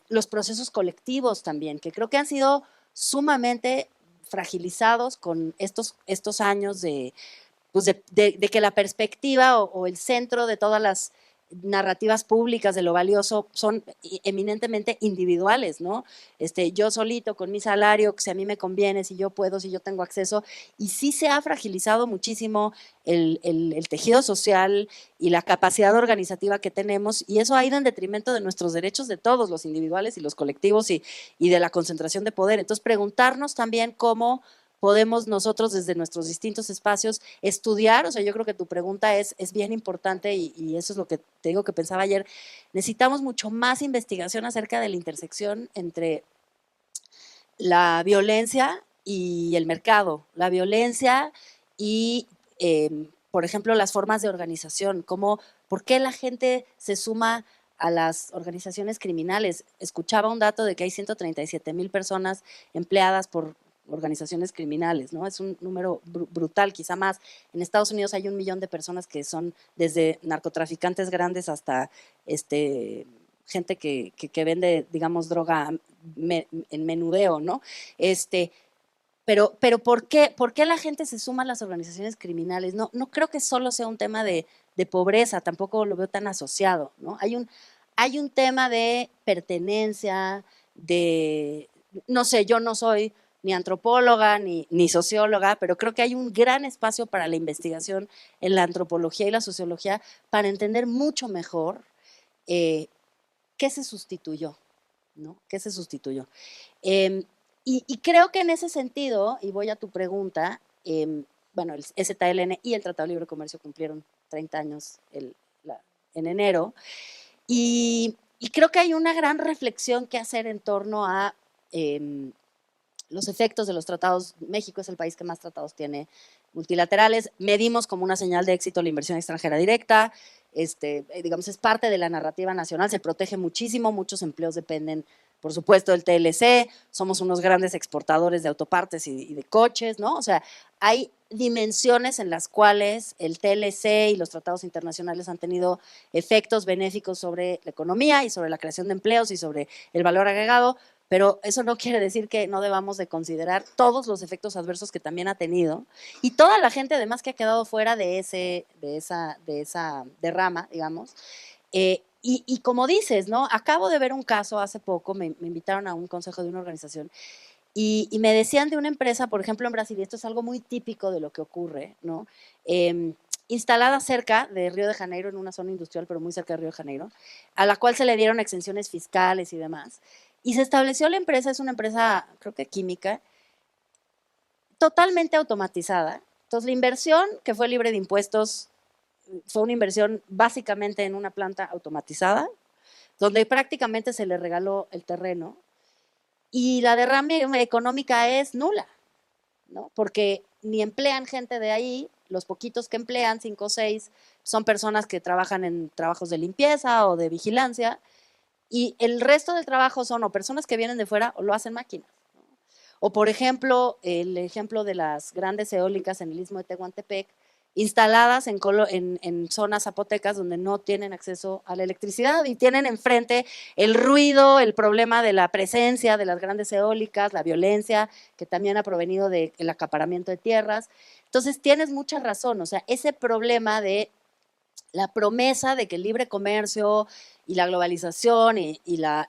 los procesos colectivos también, que creo que han sido sumamente fragilizados con estos años de que la perspectiva o el centro de todas las narrativas públicas de lo valioso son eminentemente individuales, ¿no? Yo solito con mi salario, si a mí me conviene, si yo puedo, si yo tengo acceso, y sí se ha fragilizado muchísimo el tejido social y la capacidad organizativa que tenemos, y eso ha ido en detrimento de nuestros derechos de todos, los individuales y los colectivos, y de la concentración de poder. Entonces, preguntarnos también cómo podemos nosotros desde nuestros distintos espacios estudiar, o sea, yo creo que tu pregunta es bien importante y eso es lo que te digo que pensaba ayer, necesitamos mucho más investigación acerca de la intersección entre la violencia y el mercado, la violencia y, por ejemplo, las formas de organización, por qué la gente se suma a las organizaciones criminales. Escuchaba un dato de que hay 137,000 personas empleadas por organizaciones criminales, ¿no? Es un número brutal, quizá más. En Estados Unidos hay 1 millón de personas que son desde narcotraficantes grandes hasta gente que vende, digamos, droga en menudeo, ¿no? Pero ¿por qué la gente se suma a las organizaciones criminales? No creo que solo sea un tema de pobreza, tampoco lo veo tan asociado, ¿no? Hay un tema de pertenencia, no sé, yo no soy ni antropóloga ni socióloga, pero creo que hay un gran espacio para la investigación en la antropología y la sociología para entender mucho mejor qué se sustituyó, ¿no? ¿Qué se sustituyó? Y creo que en ese sentido, y voy a tu pregunta, bueno, el ZLN y el Tratado de Libre Comercio cumplieron 30 años en enero, y creo que hay una gran reflexión que hacer en torno a los efectos de los tratados. México es el país que más tratados tiene multilaterales. Medimos como una señal de éxito la inversión extranjera directa. Digamos, es parte de la narrativa nacional, se protege muchísimo, muchos empleos dependen, por supuesto, del TLC, somos unos grandes exportadores de autopartes y de coches, ¿no? O sea, hay dimensiones en las cuales el TLC y los tratados internacionales han tenido efectos benéficos sobre la economía y sobre la creación de empleos y sobre el valor agregado, pero eso no quiere decir que no debamos de considerar todos los efectos adversos que también ha tenido y toda la gente además que ha quedado fuera de esa derrama, digamos. Y como dices, ¿no? Acabo de ver un caso hace poco, me invitaron a un consejo de una organización y me decían de una empresa, por ejemplo en Brasil, y esto es algo muy típico de lo que ocurre, ¿no? Instalada cerca de Río de Janeiro, en una zona industrial, pero muy cerca de Río de Janeiro, a la cual se le dieron exenciones fiscales y demás. Y se estableció la empresa, es una empresa, creo que química, totalmente automatizada. Entonces, la inversión, que fue libre de impuestos, fue una inversión básicamente en una planta automatizada, donde prácticamente se le regaló el terreno, y la derrame económica es nula, ¿no? Porque ni emplean gente de ahí, los poquitos que emplean, 5 o 6, son personas que trabajan en trabajos de limpieza o de vigilancia, y el resto del trabajo son o personas que vienen de fuera o lo hacen máquinas, ¿no? O por ejemplo, el ejemplo de las grandes eólicas en el istmo de Tehuantepec, instaladas en zonas zapotecas donde no tienen acceso a la electricidad y tienen enfrente el ruido, el problema de la presencia de las grandes eólicas, la violencia que también ha provenido del acaparamiento de tierras. Entonces tienes mucha razón, o sea, ese problema de la promesa de que el libre comercio y la globalización y la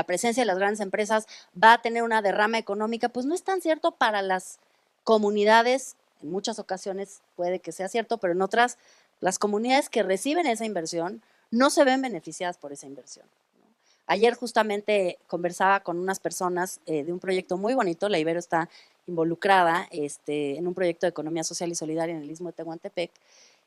presencia de las grandes empresas va a tener una derrama económica, pues no es tan cierto para las comunidades. En muchas ocasiones puede que sea cierto, pero en otras, las comunidades que reciben esa inversión no se ven beneficiadas por esa inversión, ¿no? Ayer justamente conversaba con unas personas de un proyecto muy bonito, la Ibero está involucrada en un proyecto de economía social y solidaria en el istmo de Tehuantepec,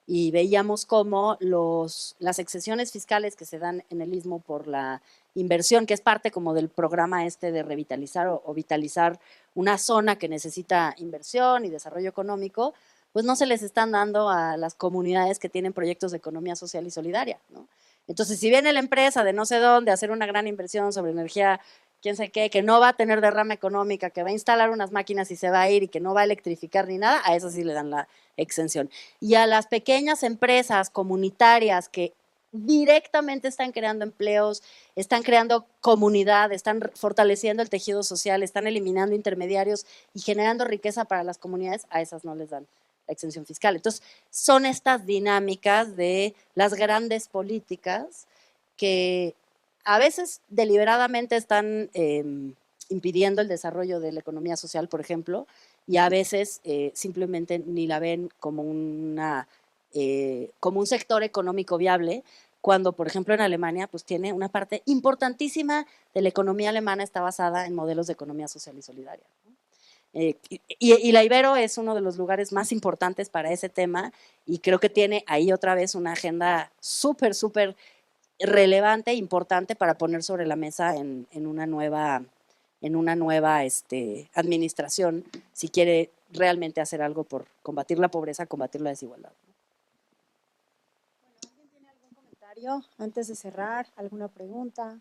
y veíamos cómo las exenciones fiscales que se dan en el istmo por la inversión, que es parte como del programa de revitalizar o vitalizar una zona que necesita inversión y desarrollo económico, pues no se les están dando a las comunidades que tienen proyectos de economía social y solidaria, ¿no? Entonces, si viene la empresa de no sé dónde a hacer una gran inversión sobre energía quién sabe qué, que no va a tener derrama económica, que va a instalar unas máquinas y se va a ir y que no va a electrificar ni nada, a eso sí le dan la exención. Y a las pequeñas empresas comunitarias que directamente están creando empleos, están creando comunidad, están fortaleciendo el tejido social, están eliminando intermediarios y generando riqueza para las comunidades, a esas no les dan la exención fiscal. Entonces, son estas dinámicas de las grandes políticas que a veces deliberadamente están impidiendo el desarrollo de la economía social, por ejemplo, y a veces simplemente ni la ven como como un sector económico viable, cuando, por ejemplo, en Alemania, pues tiene una parte importantísima de la economía alemana está basada en modelos de economía social y solidaria. Y la Ibero es uno de los lugares más importantes para ese tema y creo que tiene ahí otra vez una agenda súper, súper relevante, importante para poner sobre la mesa en una nueva administración si quiere realmente hacer algo por combatir la pobreza, combatir la desigualdad. ¿Alguien tiene algún comentario antes de cerrar? ¿Alguna pregunta?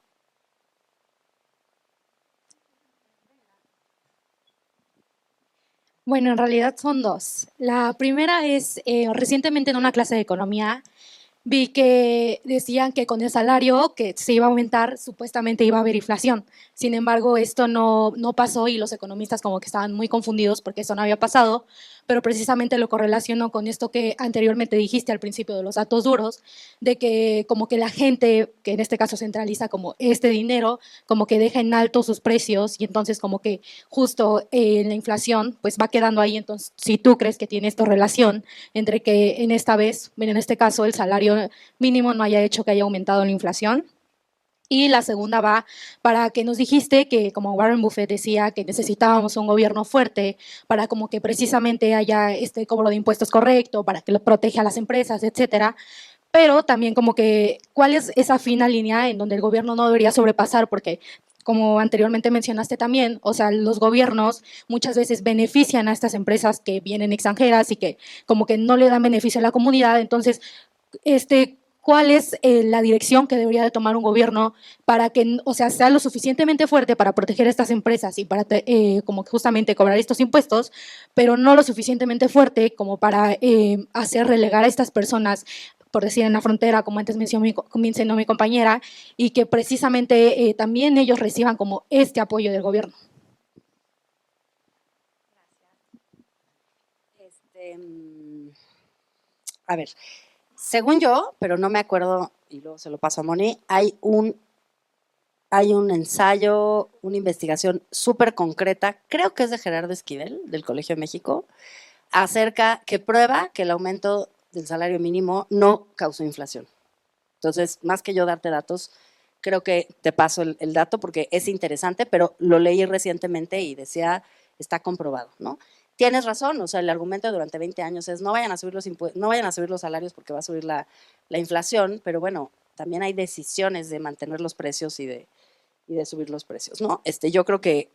Bueno, en realidad son dos. La primera es, recientemente en una clase de economía, vi que decían que con el salario que se iba a aumentar, supuestamente iba a haber inflación. Sin embargo, esto no pasó y los economistas como que estaban muy confundidos porque eso no había pasado, pero precisamente lo correlaciono con esto que anteriormente dijiste al principio de los datos duros, de que como que la gente, que en este caso centraliza como este dinero, como que deja en alto sus precios y entonces como que justo la inflación pues va quedando ahí. Entonces, si tú crees que tiene esta relación entre que en este caso el salario mínimo no haya hecho que haya aumentado la inflación. Y la segunda va para que nos dijiste que, como Warren Buffett decía, que necesitábamos un gobierno fuerte para como que precisamente haya este cobro de impuestos correcto, para que lo proteja a las empresas, etcétera. Pero también como que, ¿cuál es esa fina línea en donde el gobierno no debería sobrepasar? Porque como anteriormente mencionaste también, o sea, los gobiernos muchas veces benefician a estas empresas que vienen extranjeras y que como que no le dan beneficio a la comunidad. Entonces, ¿cuál es la dirección que debería de tomar un gobierno para que, o sea, sea lo suficientemente fuerte para proteger a estas empresas y para como justamente cobrar estos impuestos, pero no lo suficientemente fuerte como para hacer relegar a estas personas, por decir en la frontera, como antes mencionó mi compañera, y que precisamente también ellos reciban como este apoyo del gobierno? A ver, según yo, pero no me acuerdo, y luego se lo paso a Moni, hay un ensayo, una investigación súper concreta, creo que es de Gerardo Esquivel, del Colegio de México, que prueba que el aumento del salario mínimo no causó inflación. Entonces, más que yo darte datos, creo que te paso el dato porque es interesante, pero lo leí recientemente y decía, está comprobado, ¿no? Tienes razón, o sea, el argumento durante 20 años es no vayan a subir los salarios porque va a subir la inflación, pero bueno, también hay decisiones de mantener los precios y de subir los precios, ¿no? Yo creo que,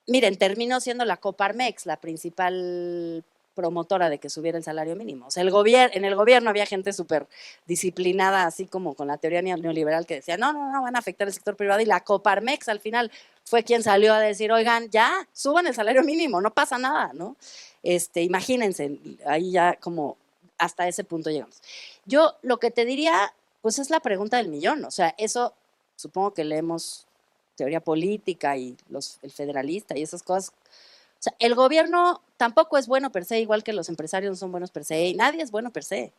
miren, terminó siendo la Coparmex la principal promotora de que subiera el salario mínimo. O sea, en el gobierno había gente súper disciplinada, así como con la teoría neoliberal que decía, no, van a afectar el sector privado, y la Coparmex al final fue quien salió a decir, oigan, ya, suban el salario mínimo, no pasa nada, ¿no? Imagínense, ahí ya como hasta ese punto llegamos. Yo lo que te diría, pues es la pregunta del millón, o sea, eso supongo que leemos teoría política y el federalista y esas cosas. O sea, el gobierno tampoco es bueno per se, igual que los empresarios no son buenos per se, y nadie es bueno per se.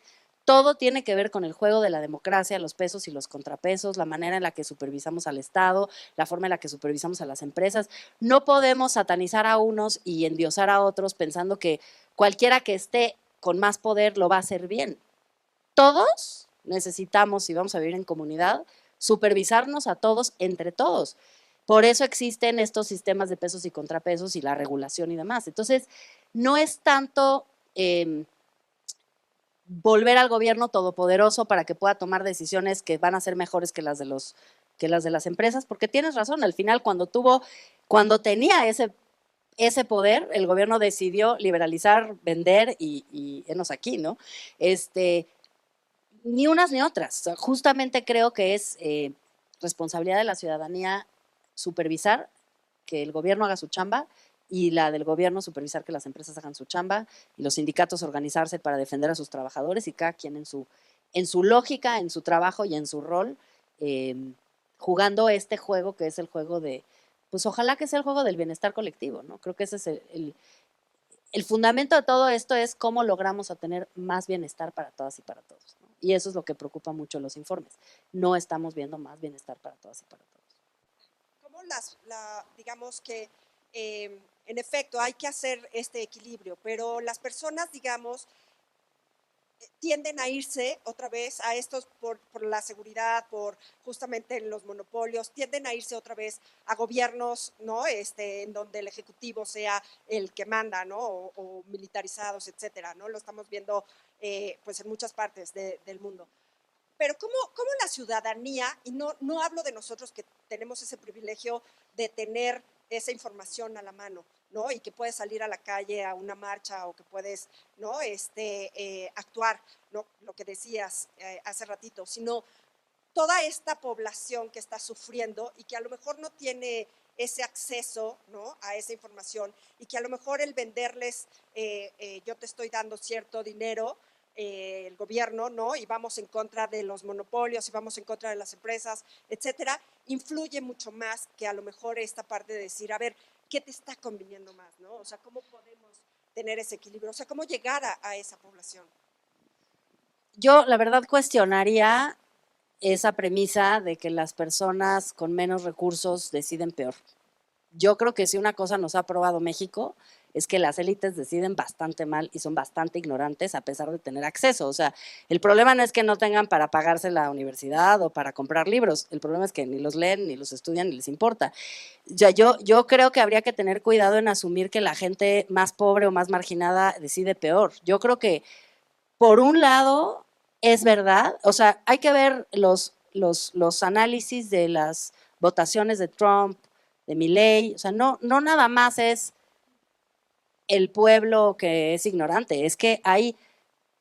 Todo tiene que ver con el juego de la democracia, los pesos y los contrapesos, la manera en la que supervisamos al Estado, la forma en la que supervisamos a las empresas. No podemos satanizar a unos y endiosar a otros pensando que cualquiera que esté con más poder lo va a hacer bien. Todos necesitamos, si vamos a vivir en comunidad, supervisarnos a todos entre todos. Por eso existen estos sistemas de pesos y contrapesos y la regulación y demás. Entonces, no es tanto volver al gobierno todopoderoso para que pueda tomar decisiones que van a ser mejores que las de las empresas, porque tienes razón, al final cuando tenía ese poder, el gobierno decidió liberalizar, vender y enos aquí, ¿no? Ni unas ni otras. O sea, justamente creo que es responsabilidad de la ciudadanía supervisar que el gobierno haga su chamba y la del gobierno supervisar que las empresas hagan su chamba y los sindicatos organizarse para defender a sus trabajadores y cada quien en su lógica, en su trabajo y en su rol, jugando este juego que es el juego de, pues ojalá que sea el juego del bienestar colectivo, ¿no? Creo que ese es el fundamento de todo esto es cómo logramos obtener más bienestar para todas y para todos, ¿no? Y eso es lo que preocupa mucho los informes. No estamos viendo más bienestar para todas y para todos. ¿Cómo digamos que en efecto hay que hacer este equilibrio, pero las personas, digamos, tienden a irse otra vez a estos por la seguridad, por justamente los monopolios, tienden a irse otra vez a gobiernos, ¿no? En donde el ejecutivo sea el que manda, ¿no? O militarizados, etcétera, ¿no? Lo estamos viendo pues en muchas partes del mundo. Pero ¿cómo la ciudadanía, y no hablo de nosotros que tenemos ese privilegio de tener esa información a la mano, ¿no? Y que puedes salir a la calle a una marcha o que puedes, ¿no? Actuar, ¿no? Lo que decías hace ratito, sino toda esta población que está sufriendo y que a lo mejor no tiene ese acceso, ¿no? A esa información y que a lo mejor el venderles, yo te estoy dando cierto dinero, el gobierno, ¿no? Y vamos en contra de los monopolios y vamos en contra de las empresas, etcétera, influye mucho más que a lo mejor esta parte de decir, a ver, ¿qué te está conviniendo más, no? O sea, ¿cómo podemos tener ese equilibrio? O sea, ¿cómo llegar a esa población? Yo, la verdad, cuestionaría esa premisa de que las personas con menos recursos deciden peor. Yo creo que si una cosa nos ha probado México es que las élites deciden bastante mal y son bastante ignorantes a pesar de tener acceso. O sea, el problema no es que no tengan para pagarse la universidad o para comprar libros, el problema es que ni los leen, ni los estudian, ni les importa. Ya, yo creo que habría que tener cuidado en asumir que la gente más pobre o más marginada decide peor. Yo creo que, por un lado, es verdad, o sea, hay que ver los análisis de las votaciones de Trump, de Milei, o sea, no nada más es el pueblo que es ignorante, es que hay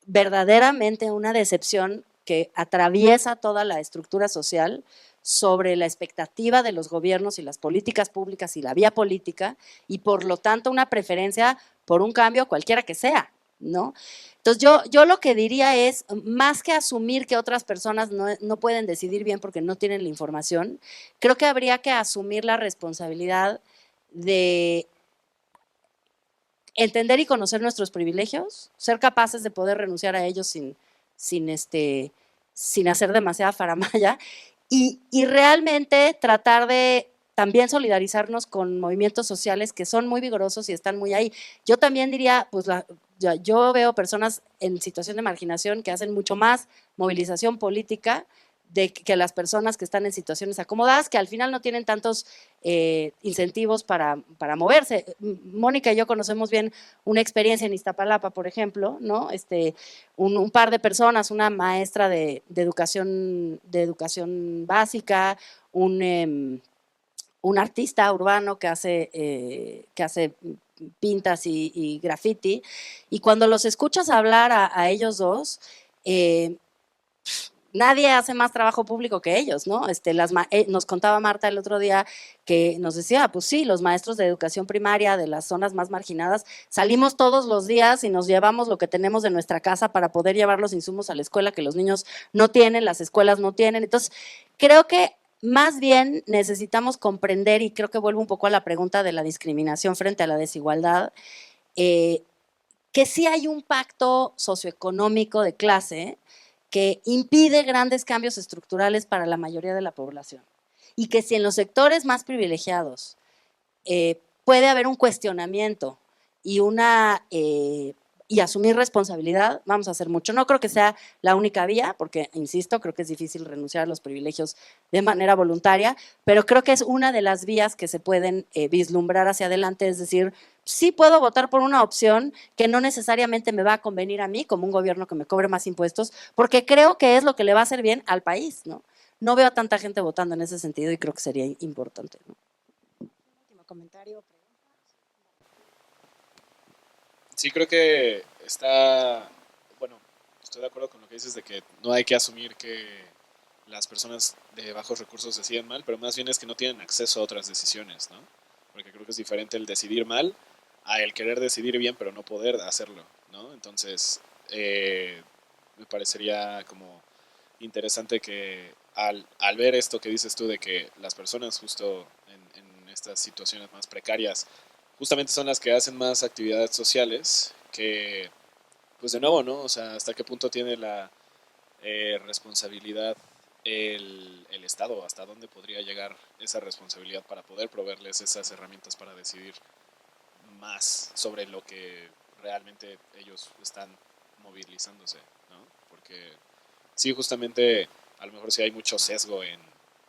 verdaderamente una decepción que atraviesa toda la estructura social sobre la expectativa de los gobiernos y las políticas públicas y la vía política y por lo tanto una preferencia por un cambio cualquiera que sea, ¿no? Entonces yo lo que diría es, más que asumir que otras personas no pueden decidir bien porque no tienen la información, creo que habría que asumir la responsabilidad de entender y conocer nuestros privilegios, ser capaces de poder renunciar a ellos sin hacer demasiada faramalla y realmente tratar de también solidarizarnos con movimientos sociales que son muy vigorosos y están muy ahí. Yo también diría, pues yo veo personas en situación de marginación que hacen mucho más movilización política que las personas que están en situaciones acomodadas, que al final no tienen tantos incentivos para moverse. Mónica y yo conocemos bien una experiencia en Iztapalapa, por ejemplo, ¿no? Un par de personas, una maestra de educación básica, un artista urbano que hace pintas y graffiti, y cuando los escuchas hablar a ellos dos, nadie hace más trabajo público que ellos, ¿no? Nos contaba Marta el otro día que nos decía, pues sí, los maestros de educación primaria de las zonas más marginadas salimos todos los días y nos llevamos lo que tenemos de nuestra casa para poder llevar los insumos a la escuela que los niños no tienen, las escuelas no tienen. Entonces, creo que más bien necesitamos comprender, y creo que vuelvo un poco a la pregunta de la discriminación frente a la desigualdad, que sí hay un pacto socioeconómico de clase que impide grandes cambios estructurales para la mayoría de la población. Y que si en los sectores más privilegiados puede haber un cuestionamiento y y asumir responsabilidad, vamos a hacer mucho. No creo que sea la única vía, porque, insisto, creo que es difícil renunciar a los privilegios de manera voluntaria, pero creo que es una de las vías que se pueden vislumbrar hacia adelante, es decir, sí puedo votar por una opción que no necesariamente me va a convenir a mí, como un gobierno que me cobre más impuestos, porque creo que es lo que le va a hacer bien al país, ¿no? No veo a tanta gente votando en ese sentido y creo que sería importante, ¿no? Último comentario. Sí, creo que estoy de acuerdo con lo que dices de que no hay que asumir que las personas de bajos recursos deciden mal, pero más bien es que no tienen acceso a otras decisiones, ¿no? Porque creo que es diferente el decidir mal a el querer decidir bien pero no poder hacerlo, ¿no? Entonces, me parecería como interesante que al ver esto que dices tú de que las personas justo en estas situaciones más precarias justamente son las que hacen más actividades sociales, que pues de nuevo, ¿no? O sea, hasta qué punto tiene la responsabilidad el Estado, hasta dónde podría llegar esa responsabilidad para poder proveerles esas herramientas para decidir más sobre lo que realmente ellos están movilizándose, ¿no? Porque sí, justamente a lo mejor sí hay mucho sesgo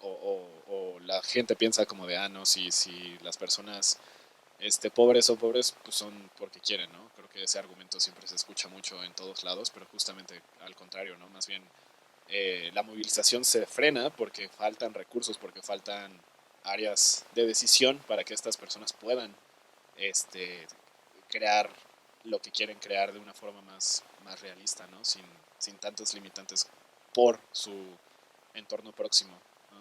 o la gente piensa como de, no, si las personas pobres son pobres, pues son porque quieren, ¿no? Creo que ese argumento siempre se escucha mucho en todos lados, pero justamente al contrario, ¿no? Más bien la movilización se frena porque faltan recursos, porque faltan áreas de decisión para que estas personas puedan crear lo que quieren crear de una forma más realista, ¿no? Sin tantos limitantes por su entorno próximo, ¿no?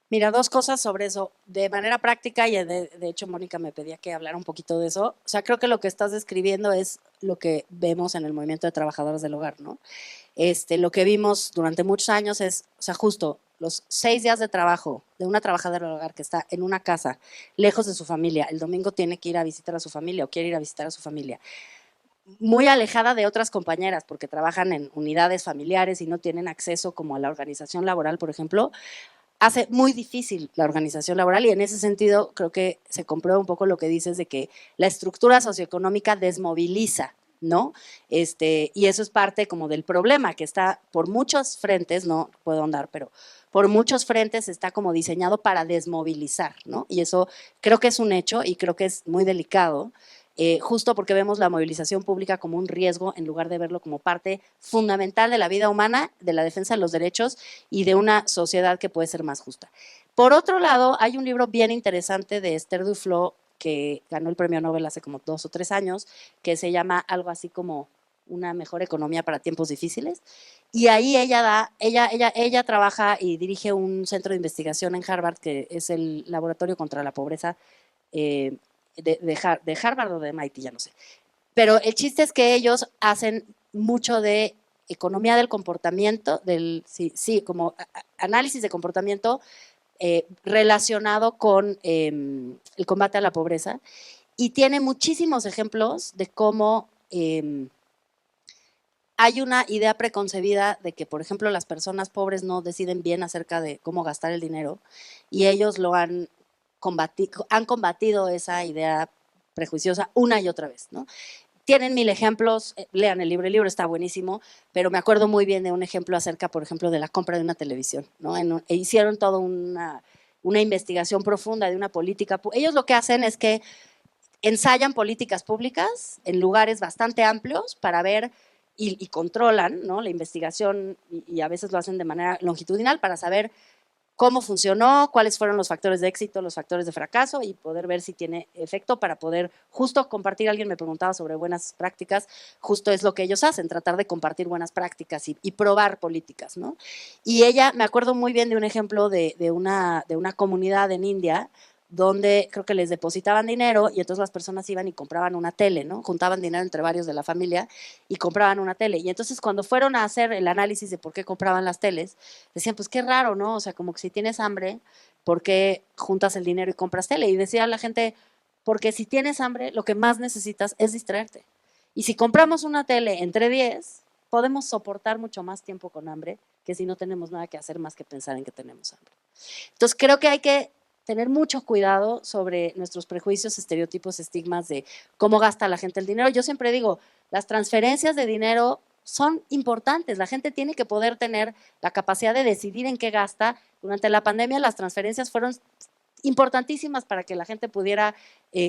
Mira, dos cosas sobre eso. De manera práctica, y de hecho Mónica me pedía que hablara un poquito de eso, o sea, creo que lo que estás describiendo es lo que vemos en el movimiento de trabajadores del hogar, ¿no? Lo que vimos durante muchos años es, o sea, justo los 6 días de trabajo de una trabajadora del hogar que está en una casa, lejos de su familia, el domingo tiene que ir a visitar a su familia o quiere ir a visitar a su familia, muy alejada de otras compañeras porque trabajan en unidades familiares y no tienen acceso como a la organización laboral, por ejemplo, hace muy difícil la organización laboral y en ese sentido creo que se comprueba un poco lo que dices de que la estructura socioeconómica desmoviliza, ¿no? Y eso es parte como del problema que está por muchos frentes, no puedo andar, pero por muchos frentes está como diseñado para desmovilizar, ¿no? Y eso creo que es un hecho y creo que es muy delicado. Justo porque vemos la movilización pública como un riesgo en lugar de verlo como parte fundamental de la vida humana, de la defensa de los derechos y de una sociedad que puede ser más justa. Por otro lado, hay un libro bien interesante de Esther Duflo que ganó el premio Nobel hace como 2 o 3 años, que se llama algo así como Una mejor economía para tiempos difíciles. Y ahí ella trabaja y dirige un centro de investigación en Harvard, que es el Laboratorio contra la Pobreza de Harvard o de MIT, ya no sé. Pero el chiste es que ellos hacen mucho de economía del comportamiento, como análisis de comportamiento relacionado con el combate a la pobreza y tiene muchísimos ejemplos de cómo hay una idea preconcebida de que, por ejemplo, las personas pobres no deciden bien acerca de cómo gastar el dinero y ellos lo han combatido esa idea prejuiciosa una y otra vez, ¿no? Tienen 1000 ejemplos, lean el libro está buenísimo, pero me acuerdo muy bien de un ejemplo acerca, por ejemplo, de la compra de una televisión, ¿no? Hicieron toda una investigación profunda de una política. Ellos lo que hacen es que ensayan políticas públicas en lugares bastante amplios para ver y controlan, ¿no? La investigación y a veces lo hacen de manera longitudinal para saber cómo funcionó, cuáles fueron los factores de éxito, los factores de fracaso y poder ver si tiene efecto para poder justo compartir. Alguien me preguntaba sobre buenas prácticas, justo es lo que ellos hacen, tratar de compartir buenas prácticas y probar políticas, ¿no? Y ella, me acuerdo muy bien de un ejemplo de una comunidad en India donde creo que les depositaban dinero y entonces las personas iban y compraban una tele, ¿no? Juntaban dinero entre varios de la familia y compraban una tele. Y entonces cuando fueron a hacer el análisis de por qué compraban las teles, decían, pues qué raro, ¿no? O sea, como que si tienes hambre, ¿por qué juntas el dinero y compras tele? Y decía la gente, porque si tienes hambre, lo que más necesitas es distraerte. Y si compramos una tele entre 10, podemos soportar mucho más tiempo con hambre que si no tenemos nada que hacer más que pensar en que tenemos hambre. Entonces creo que hay que tener mucho cuidado sobre nuestros prejuicios, estereotipos, estigmas de cómo gasta la gente el dinero. Yo siempre digo, las transferencias de dinero son importantes. La gente tiene que poder tener la capacidad de decidir en qué gasta. Durante la pandemia las transferencias fueron importantísimas para que la gente pudiera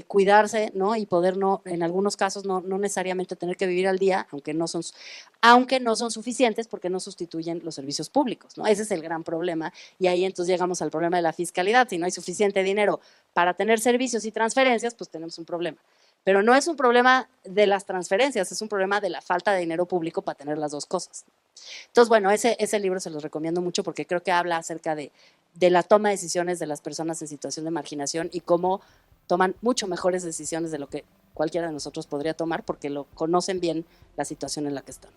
cuidarse, ¿no? Y poder en algunos casos no necesariamente tener que vivir al día, aunque no son suficientes porque no sustituyen los servicios públicos, ¿no? Ese es el gran problema y ahí entonces llegamos al problema de la fiscalidad. Si no hay suficiente dinero para tener servicios y transferencias, pues tenemos un problema. Pero no es un problema de las transferencias, es un problema de la falta de dinero público para tener las dos cosas. Entonces, bueno, ese libro se los recomiendo mucho porque creo que habla acerca de la toma de decisiones de las personas en situación de marginación y cómo toman mucho mejores decisiones de lo que cualquiera de nosotros podría tomar porque lo conocen bien la situación en la que están.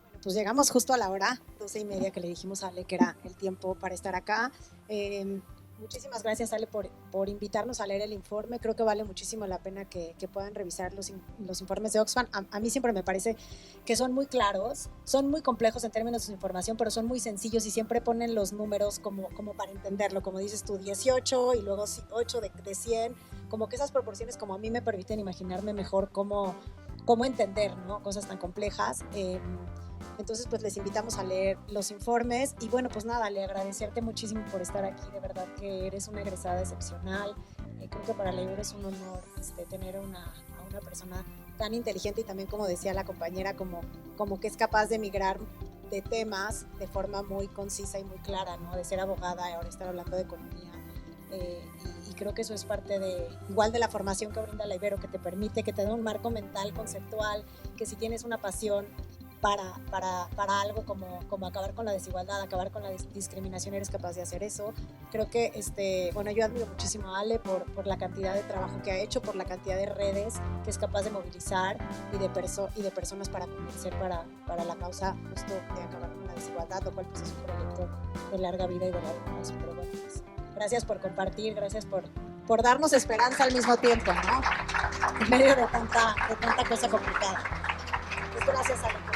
Bueno, pues llegamos justo a la hora, 12:30, que le dijimos a Ale que era el tiempo para estar acá. Muchísimas gracias, Ale, por invitarnos a leer el informe. Creo que vale muchísimo la pena que puedan revisar los informes de Oxfam. A mí siempre me parece que son muy claros, son muy complejos en términos de su información, pero son muy sencillos y siempre ponen los números como para entenderlo. Como dices tú, 18 y luego 8 de 100. Como que esas proporciones como a mí me permiten imaginarme mejor cómo entender, ¿no? Cosas tan complejas. Entonces, pues les invitamos a leer los informes y bueno, pues nada, le agradecerte muchísimo por estar aquí, de verdad que eres una egresada excepcional. Creo que para la Ibero es un honor tener a una persona tan inteligente y también, como decía la compañera, como que es capaz de migrar de temas de forma muy concisa y muy clara, ¿no? De ser abogada y ahora estar hablando de economía. Y creo que eso es parte igual de la formación que brinda la Ibero, que te permite, que te da un marco mental, conceptual, que si tienes una pasión para algo como acabar con la desigualdad, acabar con la discriminación, eres capaz de hacer eso. Creo que, bueno, yo admiro muchísimo a Ale por la cantidad de trabajo que ha hecho, por la cantidad de redes que es capaz de movilizar y de personas para convencer para la causa justo de acabar con la desigualdad, lo cual pues es un proyecto de larga vida y de largo plazo. Pero bueno, pues, gracias por compartir, gracias por darnos esperanza al mismo tiempo, ¿no? En medio de tanta cosa complicada. Pues gracias, Ale.